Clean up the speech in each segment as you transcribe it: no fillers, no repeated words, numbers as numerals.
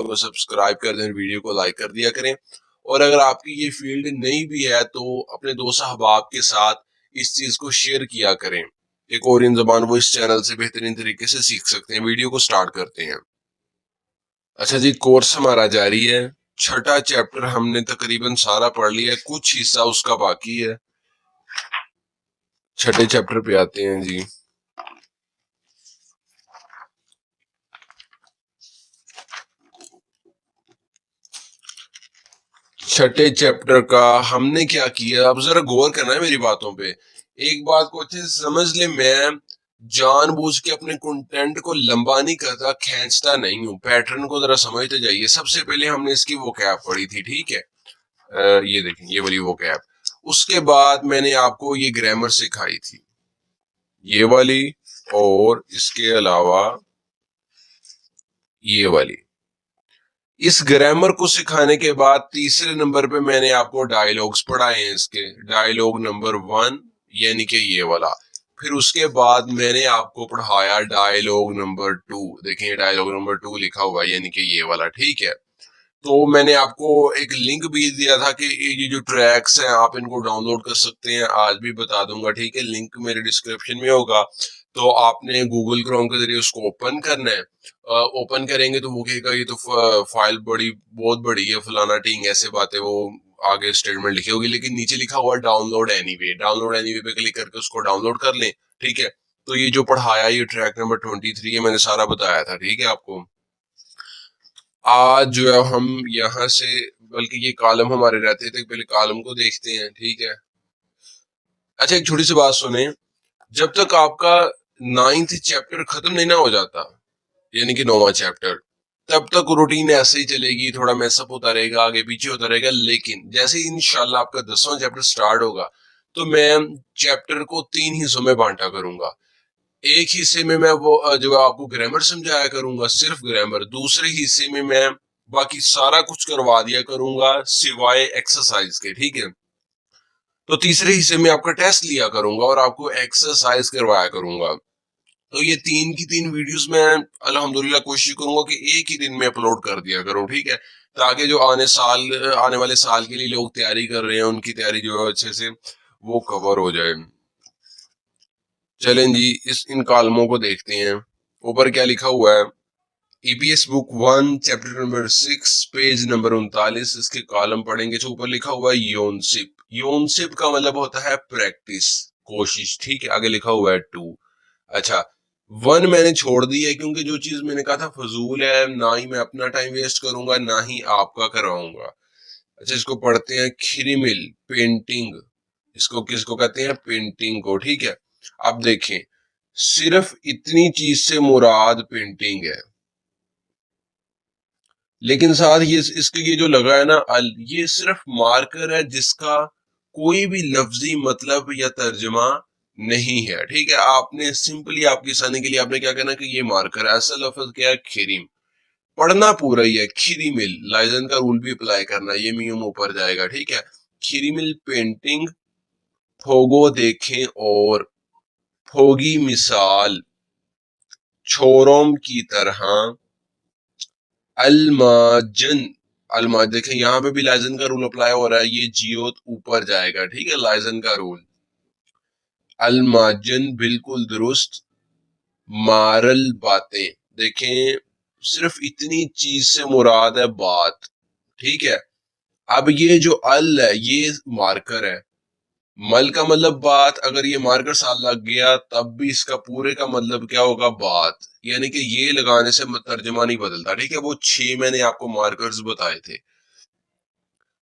को सब्सक्राइब कर दें, वीडियो को लाइक कर दिया करें। और अगर आपकी ये फील्ड नहीं भी है तो अपने दोस्त अहबाब के साथ इस चीज को शेयर किया करें कि कोरियन जबान वो इस चैनल से बेहतरीन तरीके से सीख सकते हैं। वीडियो को स्टार्ट करते हैं। अच्छा जी, कोर्स हमारा जारी है। छठा चैप्टर हमने तकरीबन सारा पढ़ लिया है, कुछ हिस्सा उसका बाकी है। छठे चैप्टर पे आते हैं जी। छठे चैप्टर का हमने क्या किया, अब जरा गौर करना है मेरी बातों पे। एक बात को अच्छे से समझ ले, मैं जानबूझ के अपने कंटेंट को लंबा नहीं करता, खींचता नहीं हूँ। पैटर्न को जरा समझते जाइए। सबसे पहले हमने इसकी वोकैब पढ़ी थी, ठीक है। ये देखें, ये वाली वोकैब। उसके बाद मैंने आपको ये ग्रामर सिखाई थी, ये वाली, और इसके अलावा ये वाली। इस ग्रामर को सिखाने के बाद तीसरे नंबर पे मैंने आपको डायलॉग्स पढ़ाए हैं। इसके डायलॉग नंबर 1 यानी कि ये वाला। फिर उसके बाद मैंने आपको पढ़ाया डायलॉग नंबर 2। देखें, डायलॉग नंबर 2 लिखा हुआ है, यानी कि ये वाला, ठीक है। तो मैंने आपको एक लिंक भी दिया था कि ये जो ट्रैक्स हैं आप इनको डाउनलोड कर सकते हैं। आज भी बता दूंगा, ठीक है। लिंक मेरे डिस्क्रिप्शन में होगा। तो आपने गूगल क्रोम के जरिए उसको ओपन करना है। ओपन करेंगे तो वो कहेगा ये तो फाइल बहुत बड़ी है, फलाना टींग, ऐसे बातें वो आगे स्टेटमेंट लिखी होगी। लेकिन नीचे लिखा हुआ डाउनलोड एनीवे। डाउनलोड एनीवे पे क्लिक करके उसको डाउनलोड कर लें, ठीक है। तो ये जो पढ़ाया, ये ट्रैक नंबर 23 है, मैंने सारा बताया था, ठीक है आपको। आज जो है हम यहाँ से, बल्कि ये कॉलम हमारे रहते थे, पहले कॉलम को देखते हैं, ठीक है। अच्छा, एक छोटी सी बात सुने। जब तक आपका 9th चैप्टर खत्म नहीं ना हो जाता, यानी कि 9वां चैप्टर, तब तक रूटीन ऐसे ही चलेगी, थोड़ा मैसअप होता रहेगा, आगे पीछे होता रहेगा। लेकिन जैसे ही इंशाल्लाह आपका 10वां चैप्टर स्टार्ट होगा तो मैं चैप्टर को 3 हिस्सों में बांटा करूंगा। एक हिस्से में मैं वो जो आपको ग्रामर समझाया करूंगा, सिर्फ ग्रामर। दूसरे हिस्से में मैं बाकी सारा कुछ करवा दिया करूंगा सिवाय एक्सरसाइज के, ठीक है। तो तीसरे हिस्से में आपका टेस्ट लिया करूंगा और आपको एक्सरसाइज करवाया करूंगा। तो ये 3 की 3 वीडियोस में अल्हम्दुलिल्लाह कोशिश करूंगा कि एक ही दिन में अपलोड कर दिया करूं, ठीक है। ताकि जो आने वाले साल के लिए लोग तैयारी कर रहे हैं, उनकी तैयारी जो है अच्छे से वो कवर हो जाए। चलें जी, इन कॉलमों को देखते हैं। ऊपर क्या लिखा हुआ है। EPS book 1 chapter number 6 page number 39। इसके कॉलम पढ़ेंगे तो ऊपर लिखा हुआ है योनसिप। योनसिप का मतलब होता है प्रैक्टिस, कोशिश, ठीक है। आगे लिखा हुआ है 2। अच्छा, 1 मैंने छोड़ दी है क्योंकि जो चीज मैंने कहा था फजूल है, ना ही मैं अपना टाइम वेस्ट करूंगा, ना ही आपका करवाऊंगा। अच्छा, इसको पढ़ते हैं। खिरिमिल पेंटिंग, इसको किसको कहते हैं? पेंटिंग को, ठीक है। अब देखें, सिर्फ इतनी चीज से मुराद पेंटिंग है, लेकिन साथ ये इसके ये जो लगा है ना अल, ये सिर्फ मार्कर है जिसका कोई भी लफ्जी मतलब या तर्जमा नहीं है, ठीक है। आपने सिंपली आपकी आसानी के लिए आपने क्या कहना कि ये मार्कर है। असल लफ्ज क्या है? खिरिम। पढ़ना पूरा ही है। खिरिमिल, लाइजन का रूल भी अप्लाई करना, ये मीम ऊपर जाएगा, ठीक है। खिरिमिल पेंटिंग, फोगो देखें और फोगी मिसाल, छोरों की तरह, अलमाजन। अलमा देखें, यहाँ पे भी लाइजन का रूल अप्लाई हो रहा है, ये जियो ऊपर जाएगा, ठीक है, लाइजन का रूल। अलमाजन बिल्कुल दुरुस्त। मारल बातें, देखें सिर्फ इतनी चीज से मुराद है बात, ठीक है। अब ये जो अल है ये मार्कर है। मल का मतलब बात, अगर ये मार्कर साथ लग गया तब भी इसका पूरे का मतलब क्या होगा? बात। यानी कि ये लगाने से तर्जमा नहीं बदलता, ठीक है। वो 6 मैंने आपको मार्कर्स बताए थे।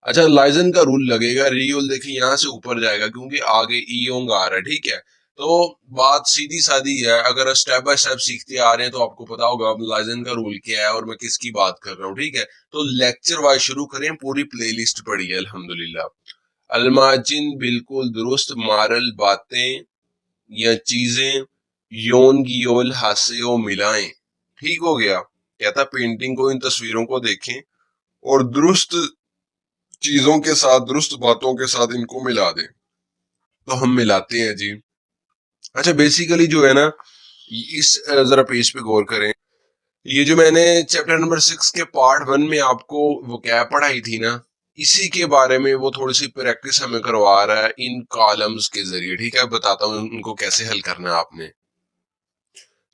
अच्छा, लाइजन का रूल लगेगा। रियोल देखिए यहाँ से ऊपर जाएगा क्योंकि आगे ईयोंग आ रहा है, ठीक है। तो बात सीधी सादी है। अगर स्टेप बाय स्टेप सीखते आ रहे हैं तो आपको पता होगा लाइजन का रूल क्या है और मैं किसकी बात कर रहा हूँ, ठीक है। तो लेक्चर वाइज शुरू करें। पूरी प्लेलिस्ट पड़ी है अल्हम्दुलिल्लाह। अलमाजिन बिल्कुल दुरुस्त। मारल बातें या चीजें। योन गियोल हास्यो मिलाएं, ठीक हो गया। कहता पेंटिंग को, इन तस्वीरों को देखें और दुरुस्त चीजों के साथ, दुरुस्त बातों के साथ इनको मिला दें। तो हम मिलाते हैं जी। अच्छा, बेसिकली जो है ना, इस जरा पेज पे गौर करें। ये जो मैंने चैप्टर नंबर 6 के पार्ट 1 में आपको वोकैब पढ़ाई थी ना, इसी के बारे में वो थोड़ी सी प्रैक्टिस हमें करवा रहा है इन कॉलम्स के जरिए। ठीक है, बताता हूँ उनको कैसे हल करना है आपने।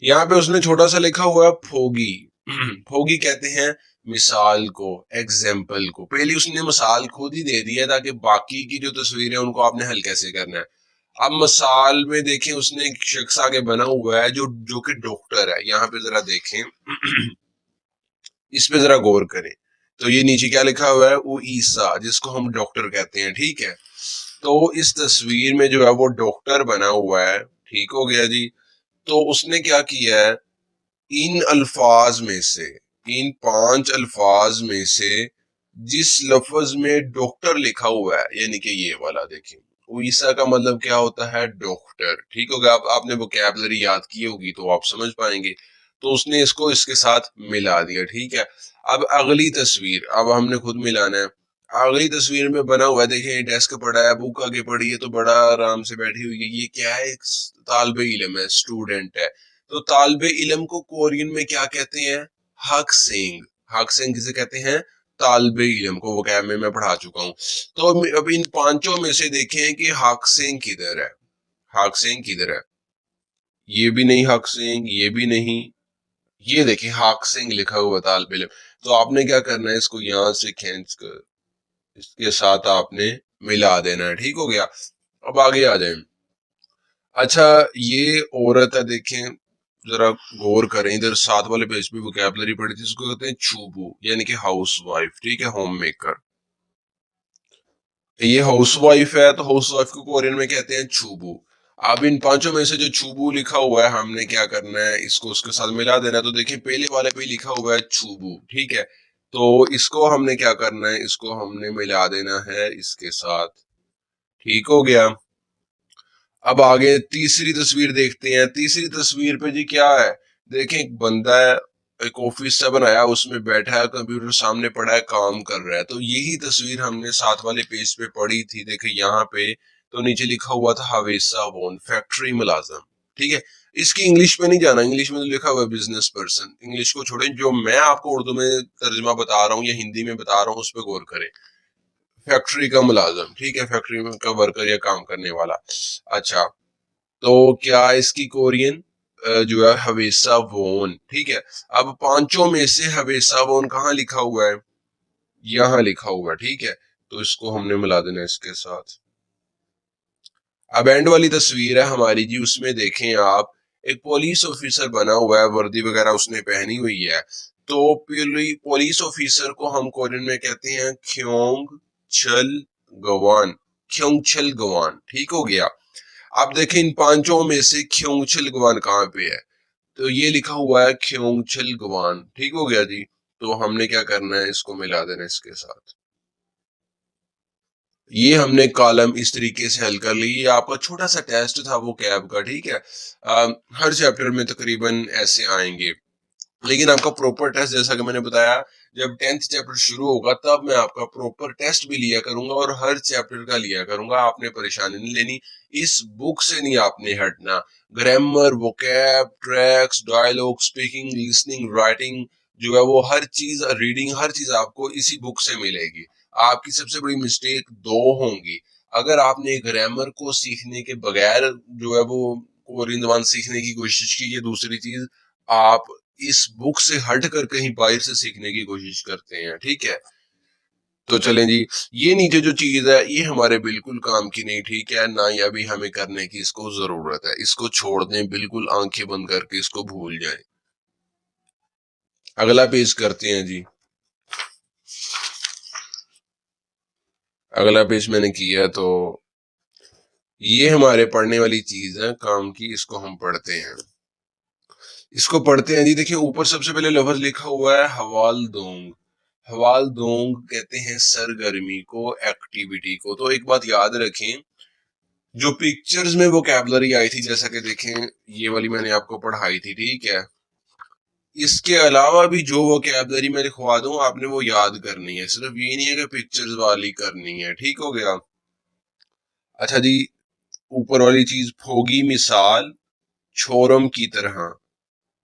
यहाँ पे उसने छोटा सा लिखा हुआ है फोगी। फोगी कहते हैं मिसाल को, एग्जाम्पल को। पहले उसने मिसाल खुद ही दे दी है ताकि बाकी की जो तस्वीर है उनको आपने हल कैसे करना है। अब मिसाल में देखें, उसने एक शख्स आगे बना हुआ है जो जो कि डॉक्टर है। यहाँ पे जरा देखें, इस पे जरा गौर करें। तो ये नीचे क्या लिखा हुआ है, वो ईसा जिसको हम डॉक्टर कहते हैं। ठीक है, तो इस तस्वीर में जो है वो डॉक्टर बना हुआ है। ठीक हो गया जी। तो उसने क्या किया है, इन अल्फाज में से, इन 5 अल्फाज में से जिस लफ्ज में डॉक्टर लिखा हुआ है, यानी कि ये वाला देखिए, ईसा का मतलब क्या होता है, डॉक्टर। ठीक होगा, आपने वोकैबुलरी याद की होगी तो आप समझ पाएंगे। तो उसने इसको इसके साथ मिला दिया। ठीक है, अब अगली तस्वीर, अब हमने खुद मिलाना है। अगली तस्वीर में बना हुआ है, देखिए डेस्क पड़ा है, बुक आगे पड़ी है, तो बड़ा आराम से बैठी हुई है। ये क्या है, तालिबे इल्म है, स्टूडेंट है। तो तालिबे इल्म को कोरियन में क्या कहते हैं, हक सिंह। हक सिंह किसे कहते हैं, तालिबे इल्म को। वो क्या मैं पढ़ा चुका हूँ। तो अब इन 5 में से देखें कि हक सिंह किधर है। हक सिंह किधर है, ये भी नहीं हक सिंह, ये भी नहीं। ये देखिए हक सिंह लिखा हुआ तालिबे इल्म। तो आपने क्या करना है, इसको यहां से खींच कर इसके साथ आपने मिला देना है। ठीक हो गया, अब आगे आ जाए। अच्छा, ये औरत है, देखें जरा गौर करें, इधर 7 वाले पेज पे वोकैबुलरी पढ़ी थी, इसको कहते हैं चूबू, यानी कि हाउस वाइफ। ठीक है, होम मेकर। ये हाउस वाइफ है, तो हाउस वाइफ को कोरियन में कहते हैं चूबू। अब इन 5 में से जो चूबू लिखा हुआ है, हमने क्या करना है, इसको उसके साथ मिला देना है। तो देखिए पहले वाले पे लिखा हुआ है चूबू। ठीक है, तो इसको हमने क्या करना है, इसको हमने मिला देना है इसके साथ। ठीक हो गया, अब आगे तीसरी तस्वीर देखते हैं। तीसरी तस्वीर पे जी क्या है, देखें एक बंदा है, एक ऑफिस सा बनाया, उसमें बैठा है, कंप्यूटर सामने पड़ा है, काम कर रहा है। तो यही तस्वीर हमने 7 वाले पेज पे पढ़ी थी। देखिए यहाँ पे तो नीचे लिखा हुआ था हवेसा वोन, फैक्ट्री मुलाजम। ठीक है, इसकी इंग्लिश में नहीं जाना, इंग्लिश में तो लिखा हुआ है बिजनेस पर्सन। इंग्लिश को छोड़ें, जो मैं आपको उर्दू में तर्जमा बता रहा हूँ या हिंदी में बता रहा हूँ उस पर गौर करें। फैक्ट्री का मुलाजम, ठीक है, फैक्ट्री में का वर्कर या काम करने वाला। अच्छा, तो क्या इसकी कोरियन जो है हवेसा वोन। ठीक है, अब 5 में से हवेसा वोन कहाँ लिखा हुआ है, यहाँ लिखा हुआ है। ठीक है, तो इसको हमने मिला देना इसके साथ। अब एंड वाली तस्वीर है हमारी जी, उसमें देखें आप, एक पुलिस ऑफिसर बना हुआ है, वर्दी वगैरह उसने पहनी हुई है। तो पुलिस ऑफिसर को हम कोरियन में कहते हैं ख्योंग छल गवान। ख्योंग छल गवान। ठीक हो गया, आप देखें इन 5 में से ख्योंगछिल गवान कहाँ पे है, तो ये लिखा हुआ है ख्योंगछिल गवान। ठीक हो गया जी, तो हमने क्या करना है, इसको मिला देना इसके साथ। ये हमने कॉलम इस तरीके से हल कर ली। ये आपका छोटा सा टेस्ट था वो कैब का। ठीक है, हर चैप्टर में तकरीबन ऐसे आएंगे, लेकिन आपका प्रॉपर टेस्ट जैसा कि मैंने बताया, जब 10th चैप्टर शुरू होगा तब मैं आपका प्रॉपर टेस्ट भी लिया करूंगा और हर चैप्टर का लिया करूंगा। आपने परेशानी नहीं लेनी, इस बुक से नहीं आपने हटना। Grammar, vocab, tracks, dialogue, speaking, listening, writing जो है वो हर चीज, रीडिंग, हर चीज आपको इसी बुक से मिलेगी। आपकी सबसे बड़ी मिस्टेक 2 होंगी। अगर आपने ग्रामर को सीखने के बगैर जो है वो कोरियन जबान सीखने की कोशिश की, ये दूसरी चीज, आप इस बुक से हट कर कहीं बाहर से सीखने की कोशिश करते हैं। ठीक है, तो चलें जी, ये नीचे जो चीज है ये हमारे बिल्कुल काम की नहीं। ठीक है, ना ही अभी हमें करने की इसको जरूरत है, इसको छोड़ दें, बिल्कुल आंखें बंद करके इसको भूल जाएं। अगला पेज करते हैं जी। अगला पेज मैंने किया, तो ये हमारे पढ़ने वाली चीज है काम की, इसको हम पढ़ते हैं। इसको पढ़ते हैं जी। देखिए ऊपर सबसे पहले लफ्ज लिखा हुआ है हवाल दोंग। हवाल दोंग कहते हैं सरगर्मी को, एक्टिविटी को। तो एक बात याद रखें, जो पिक्चर्स में वोकैबुलरी आई थी, जैसा कि देखें ये वाली मैंने आपको पढ़ाई थी। ठीक है, इसके अलावा भी जो वोकैबुलरी मैं लिखवा दूं आपने वो याद करनी है, सिर्फ ये नहीं है कि पिक्चर्स वाली करनी है। ठीक हो गया, अच्छा जी, ऊपर वाली चीज, फोगी मिसाल, छोरम की तरह,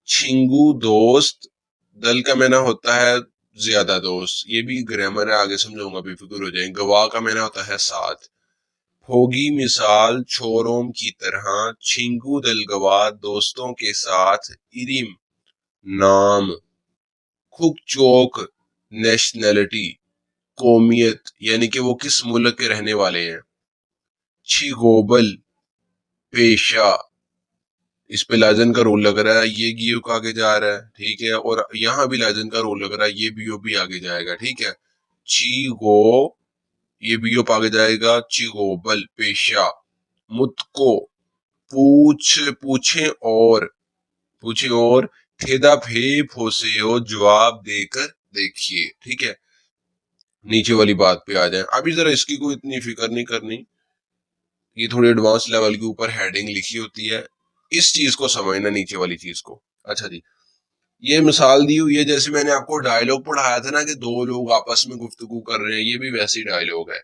छिंगू दोस्त, दल का मैना होता है ज्यादा दोस्त, ये भी ग्रामर है, आगे समझाऊंगा, बेफिक्र हो जाएंगे। गवाह का मैना होता है साथ। होगी मिसाल छोरों की तरह, छिंगू दल गवाह दोस्तों के साथ। इरिम नाम। खुकचोक नेशनैलिटी कौमियत, यानी कि वो किस मुल्क के रहने वाले हैं। छिगोबल पेशा, इस पे लाजन का रोल लग रहा है, ये गियो का आगे जा रहा है, ठीक है, और यहाँ भी लाजन का रोल लग रहा है, ये बीओ भी आगे जाएगा, ठीक है। ची गो, ये बीओ आगे जाएगा, चिगोबल पेशा। मुतको पूछ, पूछे और ठेदा फे फोसे हो, जवाब देकर देखिए, ठीक है। नीचे वाली बात पे आ जाए, अभी जरा इसकी कोई इतनी फिक्र नहीं करनी, ये थोड़ी एडवांस लेवल के ऊपर हेडिंग लिखी होती है, इस चीज को समझना, नीचे वाली चीज को। अच्छा जी, ये मिसाल दी हुई है, जैसे मैंने आपको डायलॉग पढ़ाया था ना कि दो लोग आपस में गुफ्तगू कर रहे हैं, ये भी वैसे ही डायलॉग है।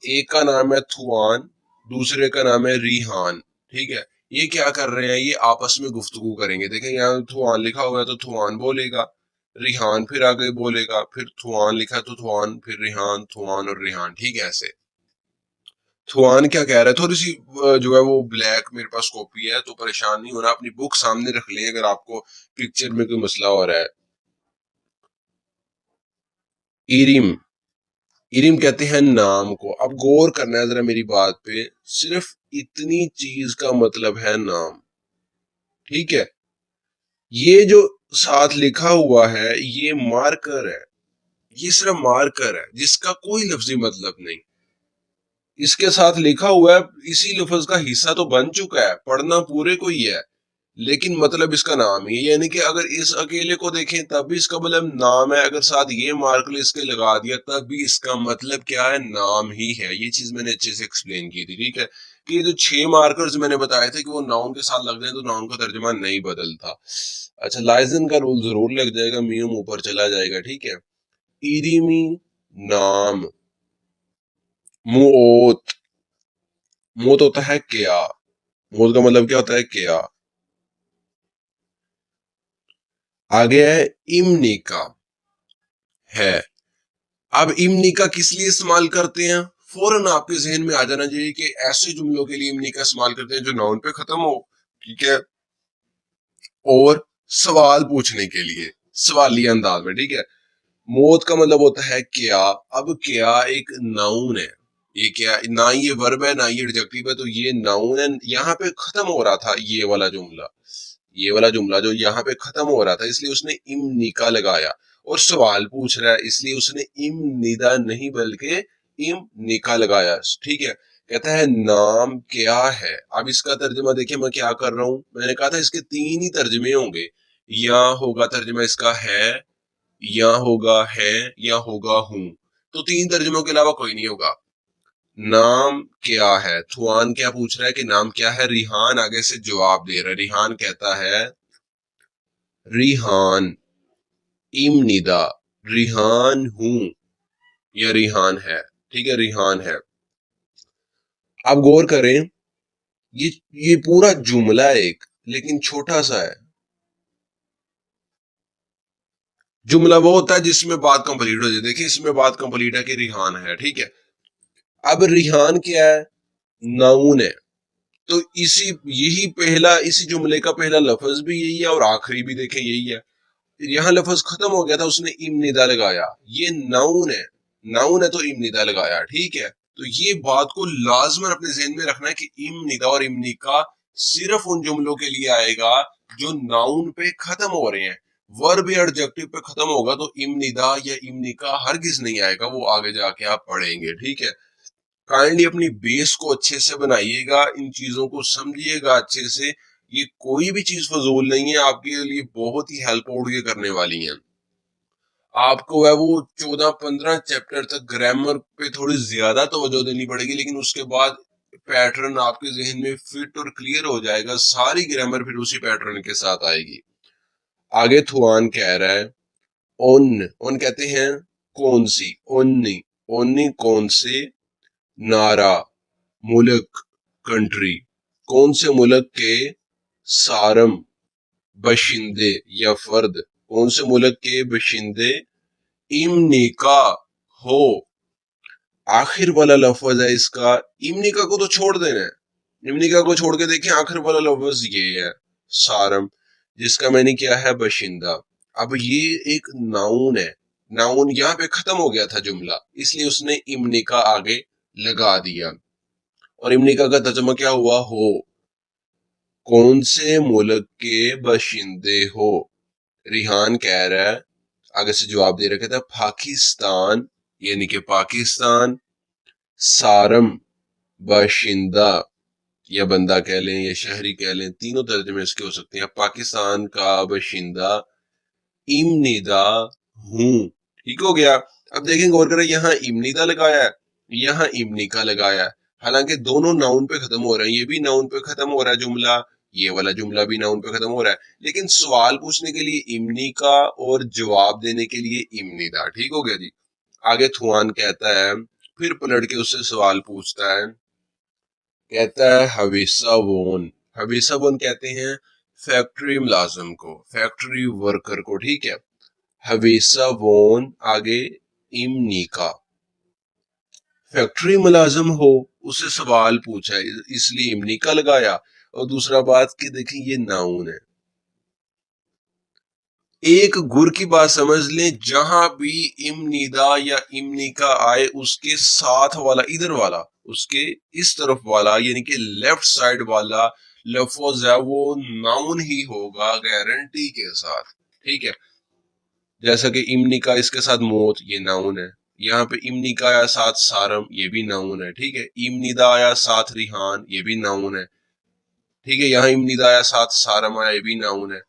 एक का नाम है थुआन, दूसरे का नाम है रिहान, ठीक है। ये क्या कर रहे हैं, ये आपस में गुफ्तगू करेंगे। देखें यहाँ थुआन लिखा हुआ है तो थुआन बोलेगा, रिहान फिर आगे बोलेगा, फिर थुआन लिखा तो थुआन, फिर रिहान, थुआन और रिहान, ठीक है। ऐसे थुआन क्या कह रहा है, थोड़ी सी जो है वो ब्लैक मेरे पास कॉपी है, तो परेशान नहीं होना, अपनी बुक सामने रख लें अगर आपको पिक्चर में कोई मसला हो रहा है। इरिम, इरिम कहते हैं नाम को। अब गौर करना है जरा मेरी बात पे, सिर्फ इतनी चीज का मतलब है नाम, ठीक है। ये जो साथ लिखा हुआ है ये मार्कर है, ये सिर्फ मार्कर है जिसका कोई लफ्जी मतलब नहीं। इसके साथ लिखा हुआ है, इसी लफ्ज का हिस्सा तो बन चुका है, पढ़ना पूरे को ही है, लेकिन मतलब इसका नाम ही है। यानी कि अगर इस अकेले को देखें तब भी इसका मतलब नाम है, अगर साथ ये मार्कर इसके लगा दिया तब भी इसका मतलब क्या है, नाम ही है। ये चीज मैंने अच्छे से एक्सप्लेन की थी, ठीक है। कि ये जो 6 मार्कर्स मैंने बताए थे कि वो नाउन के साथ लग जाए तो नाउन का तर्जुमा नहीं बदलता। अच्छा, लाइजन का रूल जरूर लग जाएगा, मीम ऊपर चला जाएगा, ठीक है। इरीमी नाम। मुओत, मोत होता है क्या, मोत का मतलब क्या होता है, क्या। आगे है इमनी का, है। अब इमनी का किस लिए इस्तेमाल करते हैं, फौरन आपके जहन में आ जाना चाहिए कि ऐसे जुमलों के लिए इमनी का इस्तेमाल करते हैं जो नाउन पे खत्म हो, ठीक है, और सवाल पूछने के लिए सवालिया अंदाज में, ठीक है। मौत का मतलब होता है क्या। अब क्या एक नाउन है, ये क्या, ना ये वर्ब है ना ये एडजेक्टिव है, तो ये नाउन है। यहाँ पे खत्म हो रहा था ये वाला जुमला, ये वाला जुमला जो यहाँ पे खत्म हो रहा था, इसलिए उसने इम निका लगाया, और सवाल पूछ रहा है इसलिए उसने इम निदा नहीं बल्कि इम निका लगाया, ठीक है। कहता है नाम क्या है। अब इसका तर्जुमा देखिए मैं क्या कर रहा हूं, मैंने कहा था इसके 3 ही तर्जमे होंगे, या होगा तर्जुमा इसका है, या होगा है, या होगा हूं, तो 3 तर्जुमों के अलावा कोई नहीं होगा। नाम क्या है, थुआन क्या पूछ रहा है कि नाम क्या है, रिहान आगे से जवाब दे रहा है, रिहान कहता है रिहान। इम निदा, रिहान हूं या रिहान है, ठीक है, रिहान है। आप गौर करें, ये पूरा जुमला एक, लेकिन छोटा सा है। जुमला वो होता है जिसमें बात कंप्लीट हो जाए, देखिए इसमें बात कंप्लीट है कि रिहान है, ठीक है। अब रिहान क्या है, नाउन है, तो इसी यही पहला, इसी जुमले का पहला लफ्ज भी यही है और आखिरी भी देखें यही है। यहाँ लफ्ज खत्म हो गया था, उसने इम निदा लगाया, ये नाउन है, नाउन है तो इम निदा लगाया, ठीक है। तो ये बात को लाजमन अपने जहन में रखना है कि इम निदा और इम निका सिर्फ उन जुमलों के लिए आएगा जो नाउन पे खत्म हो रहे हैं। वर्ब या एडजेक्टिव पे खत्म होगा तो इम निदा या इम निका हरगिज नहीं आएगा, वो आगे जाके आप पढ़ेंगे, ठीक है। काइंडली अपनी बेस को अच्छे से बनाइएगा, इन चीजों को समझिएगा अच्छे से, ये कोई भी चीज फजूल नहीं है, आपके लिए बहुत ही हेल्प आउट ये करने वाली है। आपको है वो 14-15 चैप्टर तक ग्रामर पे थोड़ी ज्यादा तवज्जो देनी पड़ेगी, लेकिन उसके बाद पैटर्न आपके जहन में फिट और क्लियर हो जाएगा, सारी ग्रामर फिर उसी पैटर्न के साथ आएगी। आगे थुआन कह रहा है ओन, ओन कहते हैं कौन सी, ओन्नी, ओन्नी कौन से, नारा मुल्क, कंट्री, कौन से मुल्क के, सारम बशिंदे या फर्द, कौन से मुल्क के बशिंदे इमनिका हो। आखिर वाला लफ्ज है इसका, इमनिका को तो छोड़ देना है, इमनिका को छोड़ के देखें आखिर वाला लफ्ज ये है सारम, जिसका मैंने किया है बशिंदा। अब ये एक नाउन है, नाउन यहाँ पे खत्म हो गया था जुमला, इसलिए उसने इमनिका आगे लगा दिया। और इमनिका का तर्जुमा क्या हुआ, हो। कौन से मुल्क के बशिंदे हो। रिहान कह रहा है, आगे से जवाब दे रखा था पाकिस्तान, यानी कि पाकिस्तान। सारम बाशिंदा, या बंदा कह लें या शहरी कह लें, तीनों तर्जुमे इसके हो सकते हैं। पाकिस्तान का बशिंदा इमनिदा हूं। ठीक हो गया। अब देखें गौर करें, यहाँ इमनिदा लगाया है, यहाँ इमनिका लगाया है, हालांकि दोनों नाउन पे खत्म हो रहे हैं, ये भी नाउन पे खत्म हो रहा है जुमला, ये वाला जुमला भी नाउन पे खत्म हो रहा है, लेकिन सवाल पूछने के लिए इमनिका और जवाब देने के लिए इमनिदा। ठीक हो गया जी। आगे थुआन कहता है, फिर पलट के उससे सवाल पूछता है, कहता है हवीसा वोन। हवीसा वोन कहते हैं फैक्ट्री मुलाजिम को, फैक्ट्री वर्कर को। ठीक है, हवीसा वोन आगे इमनिका, फैक्ट्री मुलाजिम हो, उससे सवाल पूछा है इसलिए इमनिका लगाया। और दूसरा बात कि देखिए ये नाउन है, एक गुर की बात समझ लें, जहां भी इमनिदा या इमनिका आए उसके साथ वाला, इधर वाला, उसके इस तरफ वाला, यानी कि लेफ्ट साइड वाला लफ्ज है वो नाउन ही होगा गारंटी के साथ। ठीक है, जैसा कि इमनिका इसके साथ मौत, ये नाउन है। यहाँ पे इमनिका आया साथ सारम, ये भी नाउन है। ठीक है, इमनिदा आया साथ रिहान, ये भी नाउन है। ठीक है, यहाँ इमनिदा आया साथ सारम आया, ये भी नाउन है।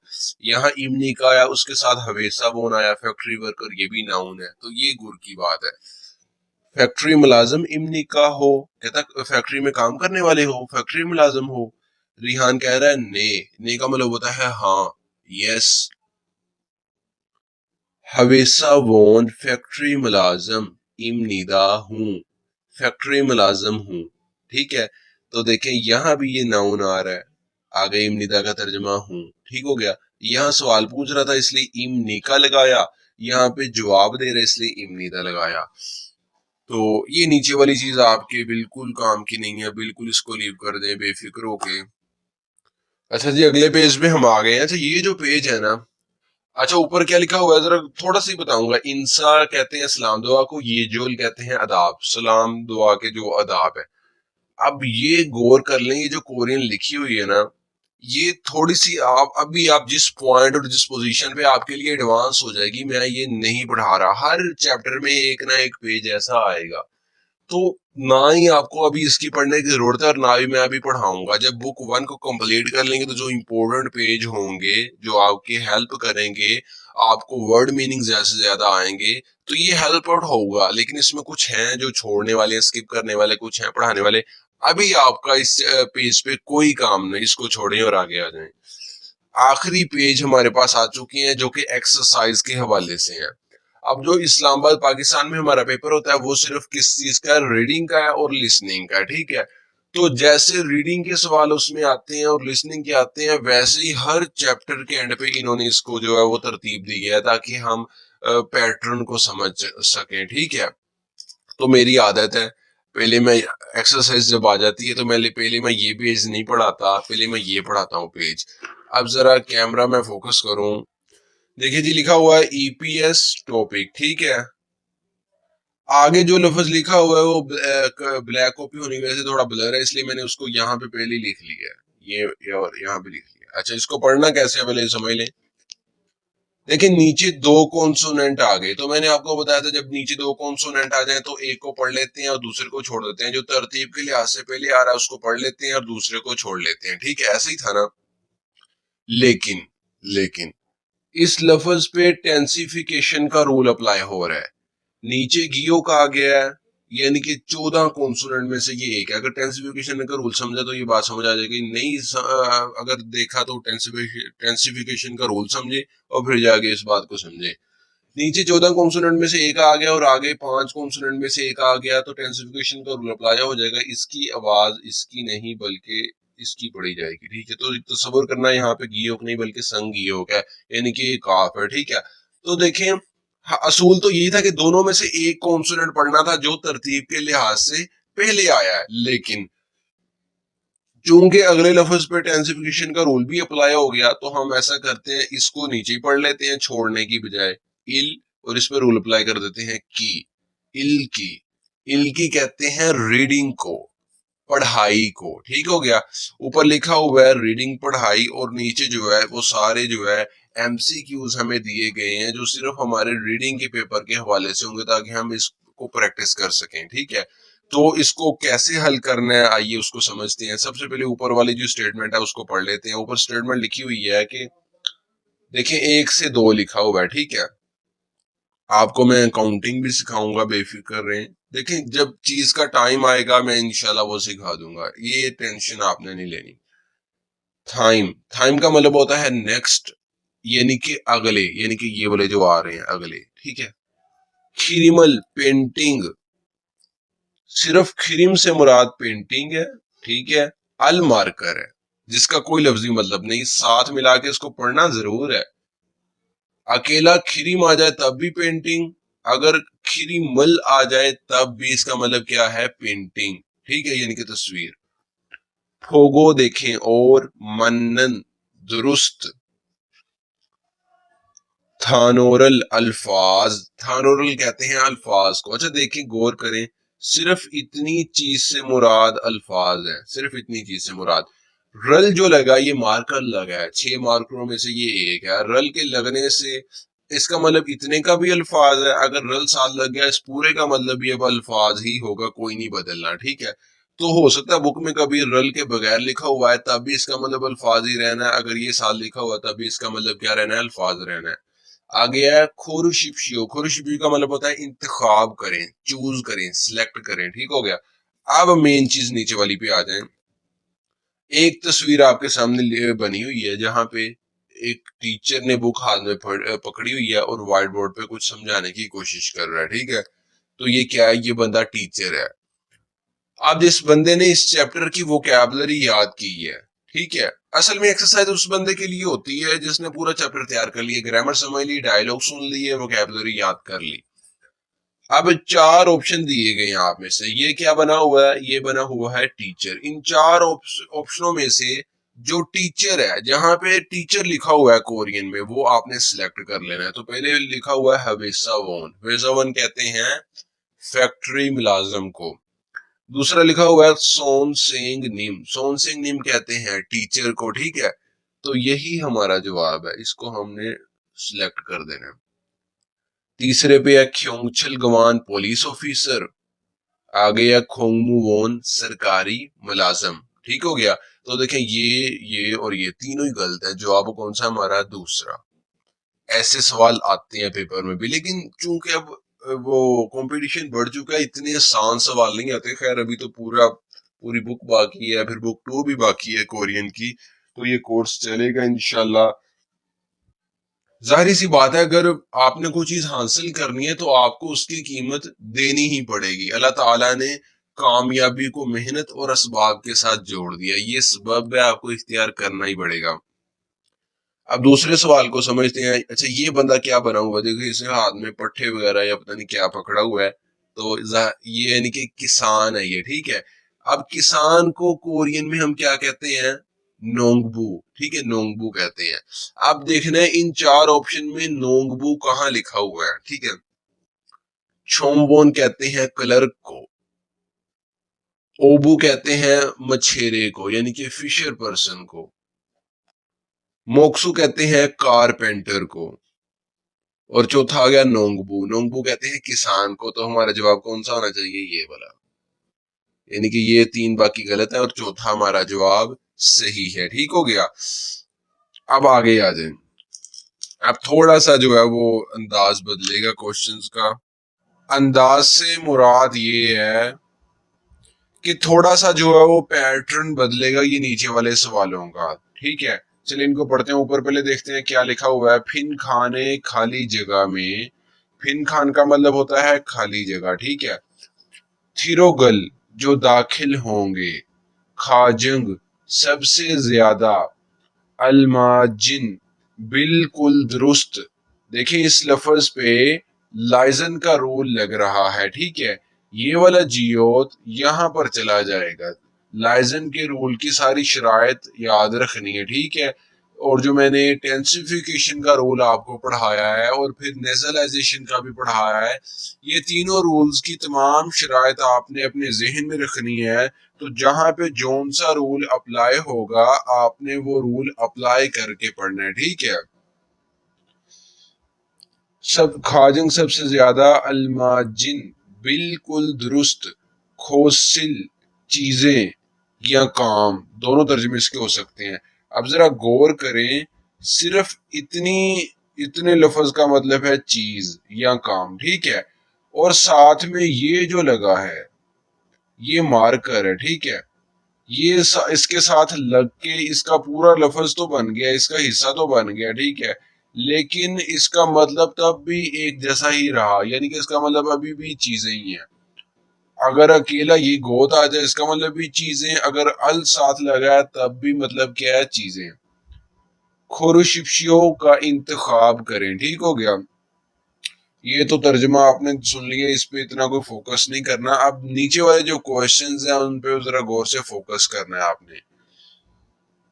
यहाँ इमनिका आया उसके साथ हवेसा बोन आया फैक्ट्री वर्कर, ये भी नाउन है। तो ये गुर की बात है। फैक्ट्री मुलाजिम इमनिका हो, कहता फैक्ट्री में काम करने वाले हो, फैक्ट्री मुलाजिम हो। रिहान कह रहा है ने का मतलब होता है हाँ, यस। हवेसा वोन फैक्ट्री मुलाजिम इमनिदा हूँ, फैक्ट्री मुलाजिम हूँ। ठीक है, तो देखें यहाँ भी ये नाउन आ रहा है, आगे इमनिदा का तर्जमा हूँ। ठीक हो गया। यहाँ सवाल पूछ रहा था इसलिए इमनिका लगाया, यहाँ पे जवाब दे रहे इसलिए इमनिदा लगाया। तो ये नीचे वाली चीज आपके बिल्कुल काम की नहीं है, बिल्कुल इसको लीव कर दें बेफिक्र होके। अच्छा जी, अगले पेज पे हम आ गए हैं। अच्छा, ये जो पेज है ना, अच्छा ऊपर क्या लिखा हुआ है जरा थोड़ा सा ही बताऊंगा। इंसा कहते हैं सलाम दुआ को, ये जोल कहते हैं अदाब, सलाम दुआ के जो अदाब है। अब ये गौर कर लें, ये जो कोरियन लिखी हुई है ना, ये थोड़ी सी आप अभी आप जिस पॉइंट और जिस पोजीशन पे आपके लिए एडवांस हो जाएगी, मैं ये नहीं पढ़ा रहा, हर चैप्टर में एक ना एक पेज ऐसा आएगा, तो ना ही आपको अभी इसकी पढ़ने की जरूरत है और ना ही मैं अभी पढ़ाऊंगा। जब बुक 1 को कंप्लीट कर लेंगे तो जो इम्पोर्टेंट पेज होंगे जो आपकी हेल्प करेंगे, आपको वर्ड मीनिंग जैसे ज्यादा आएंगे, तो ये हेल्प आउट होगा। लेकिन इसमें कुछ हैं जो छोड़ने वाले, स्किप करने वाले, कुछ हैं पढ़ाने वाले। अभी आपका इस पेज पे कोई काम नहीं, इसको छोड़ें और आगे आ जाएं। आखिरी पेज हमारे पास आ चुके हैं जो कि एक्सरसाइज के हवाले से हैं। अब जो इस्लामाबाद पाकिस्तान में हमारा पेपर होता है वो सिर्फ किस चीज का है, रीडिंग का है और लिसनिंग का है। ठीक है, तो जैसे रीडिंग के सवाल उसमें आते हैं और लिसनिंग के आते हैं, वैसे ही हर चैप्टर के एंड पे इन्होंने इसको जो है वो तरतीब दी है ताकि हम पैटर्न को समझ सकें। ठीक है, तो मेरी आदत है, पहले मैं एक्सरसाइज जब आ जाती है तो पहले मैं ये पेज नहीं पढ़ाता, पहले मैं ये पढ़ाता हूँ पेज। अब जरा कैमरा में फोकस करूं, देखिए जी लिखा हुआ है ईपीएस टॉपिक। ठीक है, आगे जो लफ्ज लिखा हुआ है वो ब्लैक कॉपी होने की वजह से थोड़ा ब्लर है, इसलिए मैंने उसको यहाँ पे पहले लिख लिया है, ये और यहाँ पे लिख लिया। अच्छा, इसको पढ़ना कैसे है पहले समझ लें। देखिए नीचे दो कॉन्सोनेंट आ गए, तो मैंने आपको बताया था जब नीचे दो कॉन्सोनेंट आ जाए तो एक को पढ़ लेते हैं और दूसरे को छोड़ देते हैं। जो तरतीब के लिहाज से पहले आ रहा है उसको पढ़ लेते हैं और दूसरे को छोड़ लेते हैं। ठीक है, ऐसे ही था ना। लेकिन लेकिन इस लफ्ज पे टेंसिफिकेशन का रूल अप्लाई हो रहा है। नीचे गियो का आ गया है, यानी कि 14 कॉन्सोनेंट में से ये एक है। अगर टेंसिफिकेशन का रूल समझा तो ये बात समझ आ जाएगी, नहीं अगर देखा तो टेंसिफिकेशन का रूल समझे और फिर जाके इस बात को समझे। नीचे 14 कॉन्सोनेंट में से एक आ गया और आगे 5 कॉन्सोनेंट में से एक आ गया, तो टेंसिफिकेशन का रूल अप्लाई हो जाएगा। इसकी आवाज इसकी नहीं बल्कि इसकी पढ़ी जाएगी, ठीक है। तो तसव्वुर करना यहाँ पे गियोक नहीं बल्कि संगियोक है, यानी कि ये काफ है, ठीक है। तो देखें असूल तो यही था कि दोनों में से एक कॉन्सोनेंट पढ़ना था जो तरतीब के लिहाज से पहले आया है, लेकिन चूंकि अगले लफ्ज पे टेंसिफिकेशन का रूल भी अप्लाई हो गया तो हम ऐसा करते हैं, इसको नीचे पढ़ लेते हैं छोड़ने की बजाय इल, और इस पर रूल अप्लाई कर देते हैं की। इल की, इल की कहते हैं रीडिंग को, पढ़ाई को, ठीक हो गया। ऊपर लिखा हुआ है रीडिंग पढ़ाई, और नीचे जो है वो सारे जो है एमसीक्यूज हमें दिए गए हैं जो सिर्फ हमारे रीडिंग के पेपर के हवाले से होंगे ताकि हम इसको प्रैक्टिस कर सकें, ठीक है। तो इसको कैसे हल करना है आइए उसको समझते हैं। सबसे पहले ऊपर वाली जो स्टेटमेंट है उसको पढ़ लेते हैं। ऊपर स्टेटमेंट लिखी हुई है कि देखें 1 से 2 लिखा हुआ है, ठीक है। आपको मैं काउंटिंग भी सिखाऊंगा, बेफिक्र रहें। देखें जब चीज का टाइम आएगा मैं इंशाल्लाह वो सिखा दूंगा, ये टेंशन आपने नहीं लेनी। टाइम, टाइम का मतलब होता है नेक्स्ट, यानी कि अगले, यानी कि ये वाले जो आ रहे हैं अगले, ठीक है। खिरिमल पेंटिंग, सिर्फ खिरिम से मुराद पेंटिंग है, ठीक है। अल मार्कर है जिसका कोई लफ्जी मतलब नहीं, साथ मिला के इसको पढ़ना जरूर है। अकेला खिरिम आ जाए तब भी पेंटिंग, अगर खिरिमल आ जाए तब भी इसका मतलब क्या है, पेंटिंग, ठीक है, यानी कि तस्वीर। फोगो देखें और मनन दुरुस्त। थानोरल अल्फाज, थानोरल कहते हैं अल्फाज को। अच्छा देखें गौर करें, सिर्फ इतनी चीज से मुराद अल्फाज है, सिर्फ इतनी चीज से मुराद। रल जो लगा ये मार्कर लगा है, 6 मार्करों में से ये एक है। रल के लगने से इसका मतलब इतने का भी अल्फाज है, अगर रल साथ लग गया इस पूरे का मतलब भी अब अल्फाज ही होगा, कोई नहीं बदलना, ठीक है। तो हो सकता है बुक में कभी रल के बगैर लिखा हुआ है तब भी इसका मतलब अल्फाज ही रहना है, अगर ये साथ लिखा हुआ तब भी इसका मतलब क्या रहना है, अल्फाज रहना है। आ गया है खोरुशिप्शियो, खोरुशिप्शियो का मतलब होता है इंतखाब करें, चूज करें, सिलेक्ट करें, ठीक हो गया। अब मेन चीज नीचे वाली पे आ जाएं। एक तस्वीर आपके सामने बनी हुई है जहां पे एक टीचर ने बुक हाथ में पकड़ी हुई है और व्हाइट बोर्ड पे कुछ समझाने की कोशिश कर रहा है, ठीक है। तो ये क्या है, ये बंदा टीचर है। अब जिस बंदे ने इस चैप्टर की वोकैबुलरी याद की है, ठीक है, असल में एक्सरसाइज उस बंदे के लिए होती है जिसने पूरा चैप्टर तैयार कर लिया, ग्रामर समझ ली, डायलॉग सुन लिए, वोकैबुलरी याद कर ली। अब 4 ऑप्शन दिए गए हैं आप में से, ये क्या बना हुआ है, ये बना हुआ है टीचर। इन 4 ऑप्शनों में से जो टीचर है, जहां पे टीचर लिखा हुआ है कोरियन में, वो आपने सिलेक्ट कर लेना है। तो पहले लिखा हुआ है हवेसावन, हवेसावन कहते हैं फैक्ट्री मुलाजम को। दूसरा लिखा हुआ है सोन सिंह निम, सोन सिंह निम कहते हैं टीचर को, ठीक है। तो यही हमारा जवाब है, इसको हमने सिलेक्ट कर देना है। तीसरे पे है ख्योंगछल गवान पुलिस ऑफिसर, आ गया खोंगमू वोन सरकारी मुलाजम, ठीक हो गया। तो देखें ये और ये तीनों ही गलत है, जवाब कौन सा हमारा, दूसरा। ऐसे सवाल आते हैं पेपर में भी, लेकिन चूंकि अब वो कंपटीशन बढ़ चुका है, इतने आसान सवाल नहीं आते। खैर अभी तो पूरी बुक बाकी है, फिर बुक 2 भी बाकी है कोरियन की, तो ये कोर्स चलेगा इंशाल्लाह। जाहिर सी बात है, अगर आपने कोई चीज हासिल करनी है तो आपको उसकी कीमत देनी ही पड़ेगी। अल्लाह ताला ने कामयाबी को मेहनत और असबाब के साथ जोड़ दिया, ये सबब है, आपको इख्तियार करना ही पड़ेगा। अब दूसरे सवाल को समझते हैं। अच्छा ये बंदा क्या बना हुआ, देखो इसे हाथ में पट्टे वगैरह या पता नहीं क्या पकड़ा हुआ है, तो ये यानी कि किसान है ये, ठीक है। अब किसान को कोरियन में हम क्या कहते हैं, नोंगबू, ठीक है, नोंगबू कहते हैं। अब देखना है इन 4 ऑप्शन में नोंगबू कहाँ लिखा हुआ है, ठीक है। छोमबोन कहते हैं क्लर्क को, ओबू कहते हैं मछेरे को यानी कि फिशर पर्सन को, मोक्सू कहते हैं कारपेंटर को, और चौथा आ गया नोंगबू, नोंगबू कहते हैं किसान को। तो हमारा जवाब कौन सा होना चाहिए, ये वाला, यानी कि ये 3 बाकी गलत है और चौथा हमारा जवाब सही है, ठीक हो गया। अब आगे आ जाए, अब थोड़ा सा जो है वो अंदाज बदलेगा क्वेश्चंस का। अंदाज से मुराद ये है कि थोड़ा सा जो है वो पैटर्न बदलेगा ये नीचे वाले सवालों का, ठीक है। चलिए इनको पढ़ते हैं। ऊपर पहले देखते हैं क्या लिखा हुआ है, फिन खाने खाली जगह में, फिन खान का मतलब होता है खाली जगह, ठीक है। थिरोगल जो दाखिल होंगे, खाजंग सबसे ज्यादा, अलमाजिन, बिल्कुल दुरुस्त। देखिए इस लफ्ज पे लाइजन का रूल लग रहा है, ठीक है। ये वाला जियोत यहां पर चला जाएगा। लाइजन के रूल की सारी शराइत याद रखनी है, ठीक है। और जो मैंने टेंसिफिकेशन का रूल आपको पढ़ाया है और फिर नेजलाइजेशन का भी पढ़ाया है, ये तीनों रूल्स की तमाम शराइत आपने अपने जहन में रखनी है। तो जहां पे जोन सा रूल अप्लाई होगा आपने वो रूल अप्लाई करके पढ़ना है, ठीक है। सब खाजंग सबसे ज्यादा, अलमाजिन बिल्कुल दुरुस्त, खोसिल चीजें या काम, दोनों तर्जुमे इसके हो सकते हैं। अब जरा गौर करें, सिर्फ इतनी इतने लफ्ज का मतलब है चीज या काम, ठीक है। और साथ में ये जो लगा है ये मार्कर है, ठीक है। इसके साथ लग के इसका पूरा लफ्ज तो बन गया, इसका हिस्सा तो बन गया, ठीक है। लेकिन इसका मतलब तब भी एक जैसा ही रहा, यानी कि इसका मतलब अभी भी चीजें ही हैं। अगर अकेला ये गोत आ जाए इसका मतलब भी चीजें, अगर अल साथ लगा है तब भी मतलब क्या है, चीजें। खुरशिप्शियों का इंतखाब करें, ठीक हो गया। ये तो तर्जुमा आपने सुन लिया, इस पे इतना कोई फोकस नहीं करना। अब नीचे वाले जो क्वेश्चंस हैं उन पे जरा गौर से फोकस करना है आपने।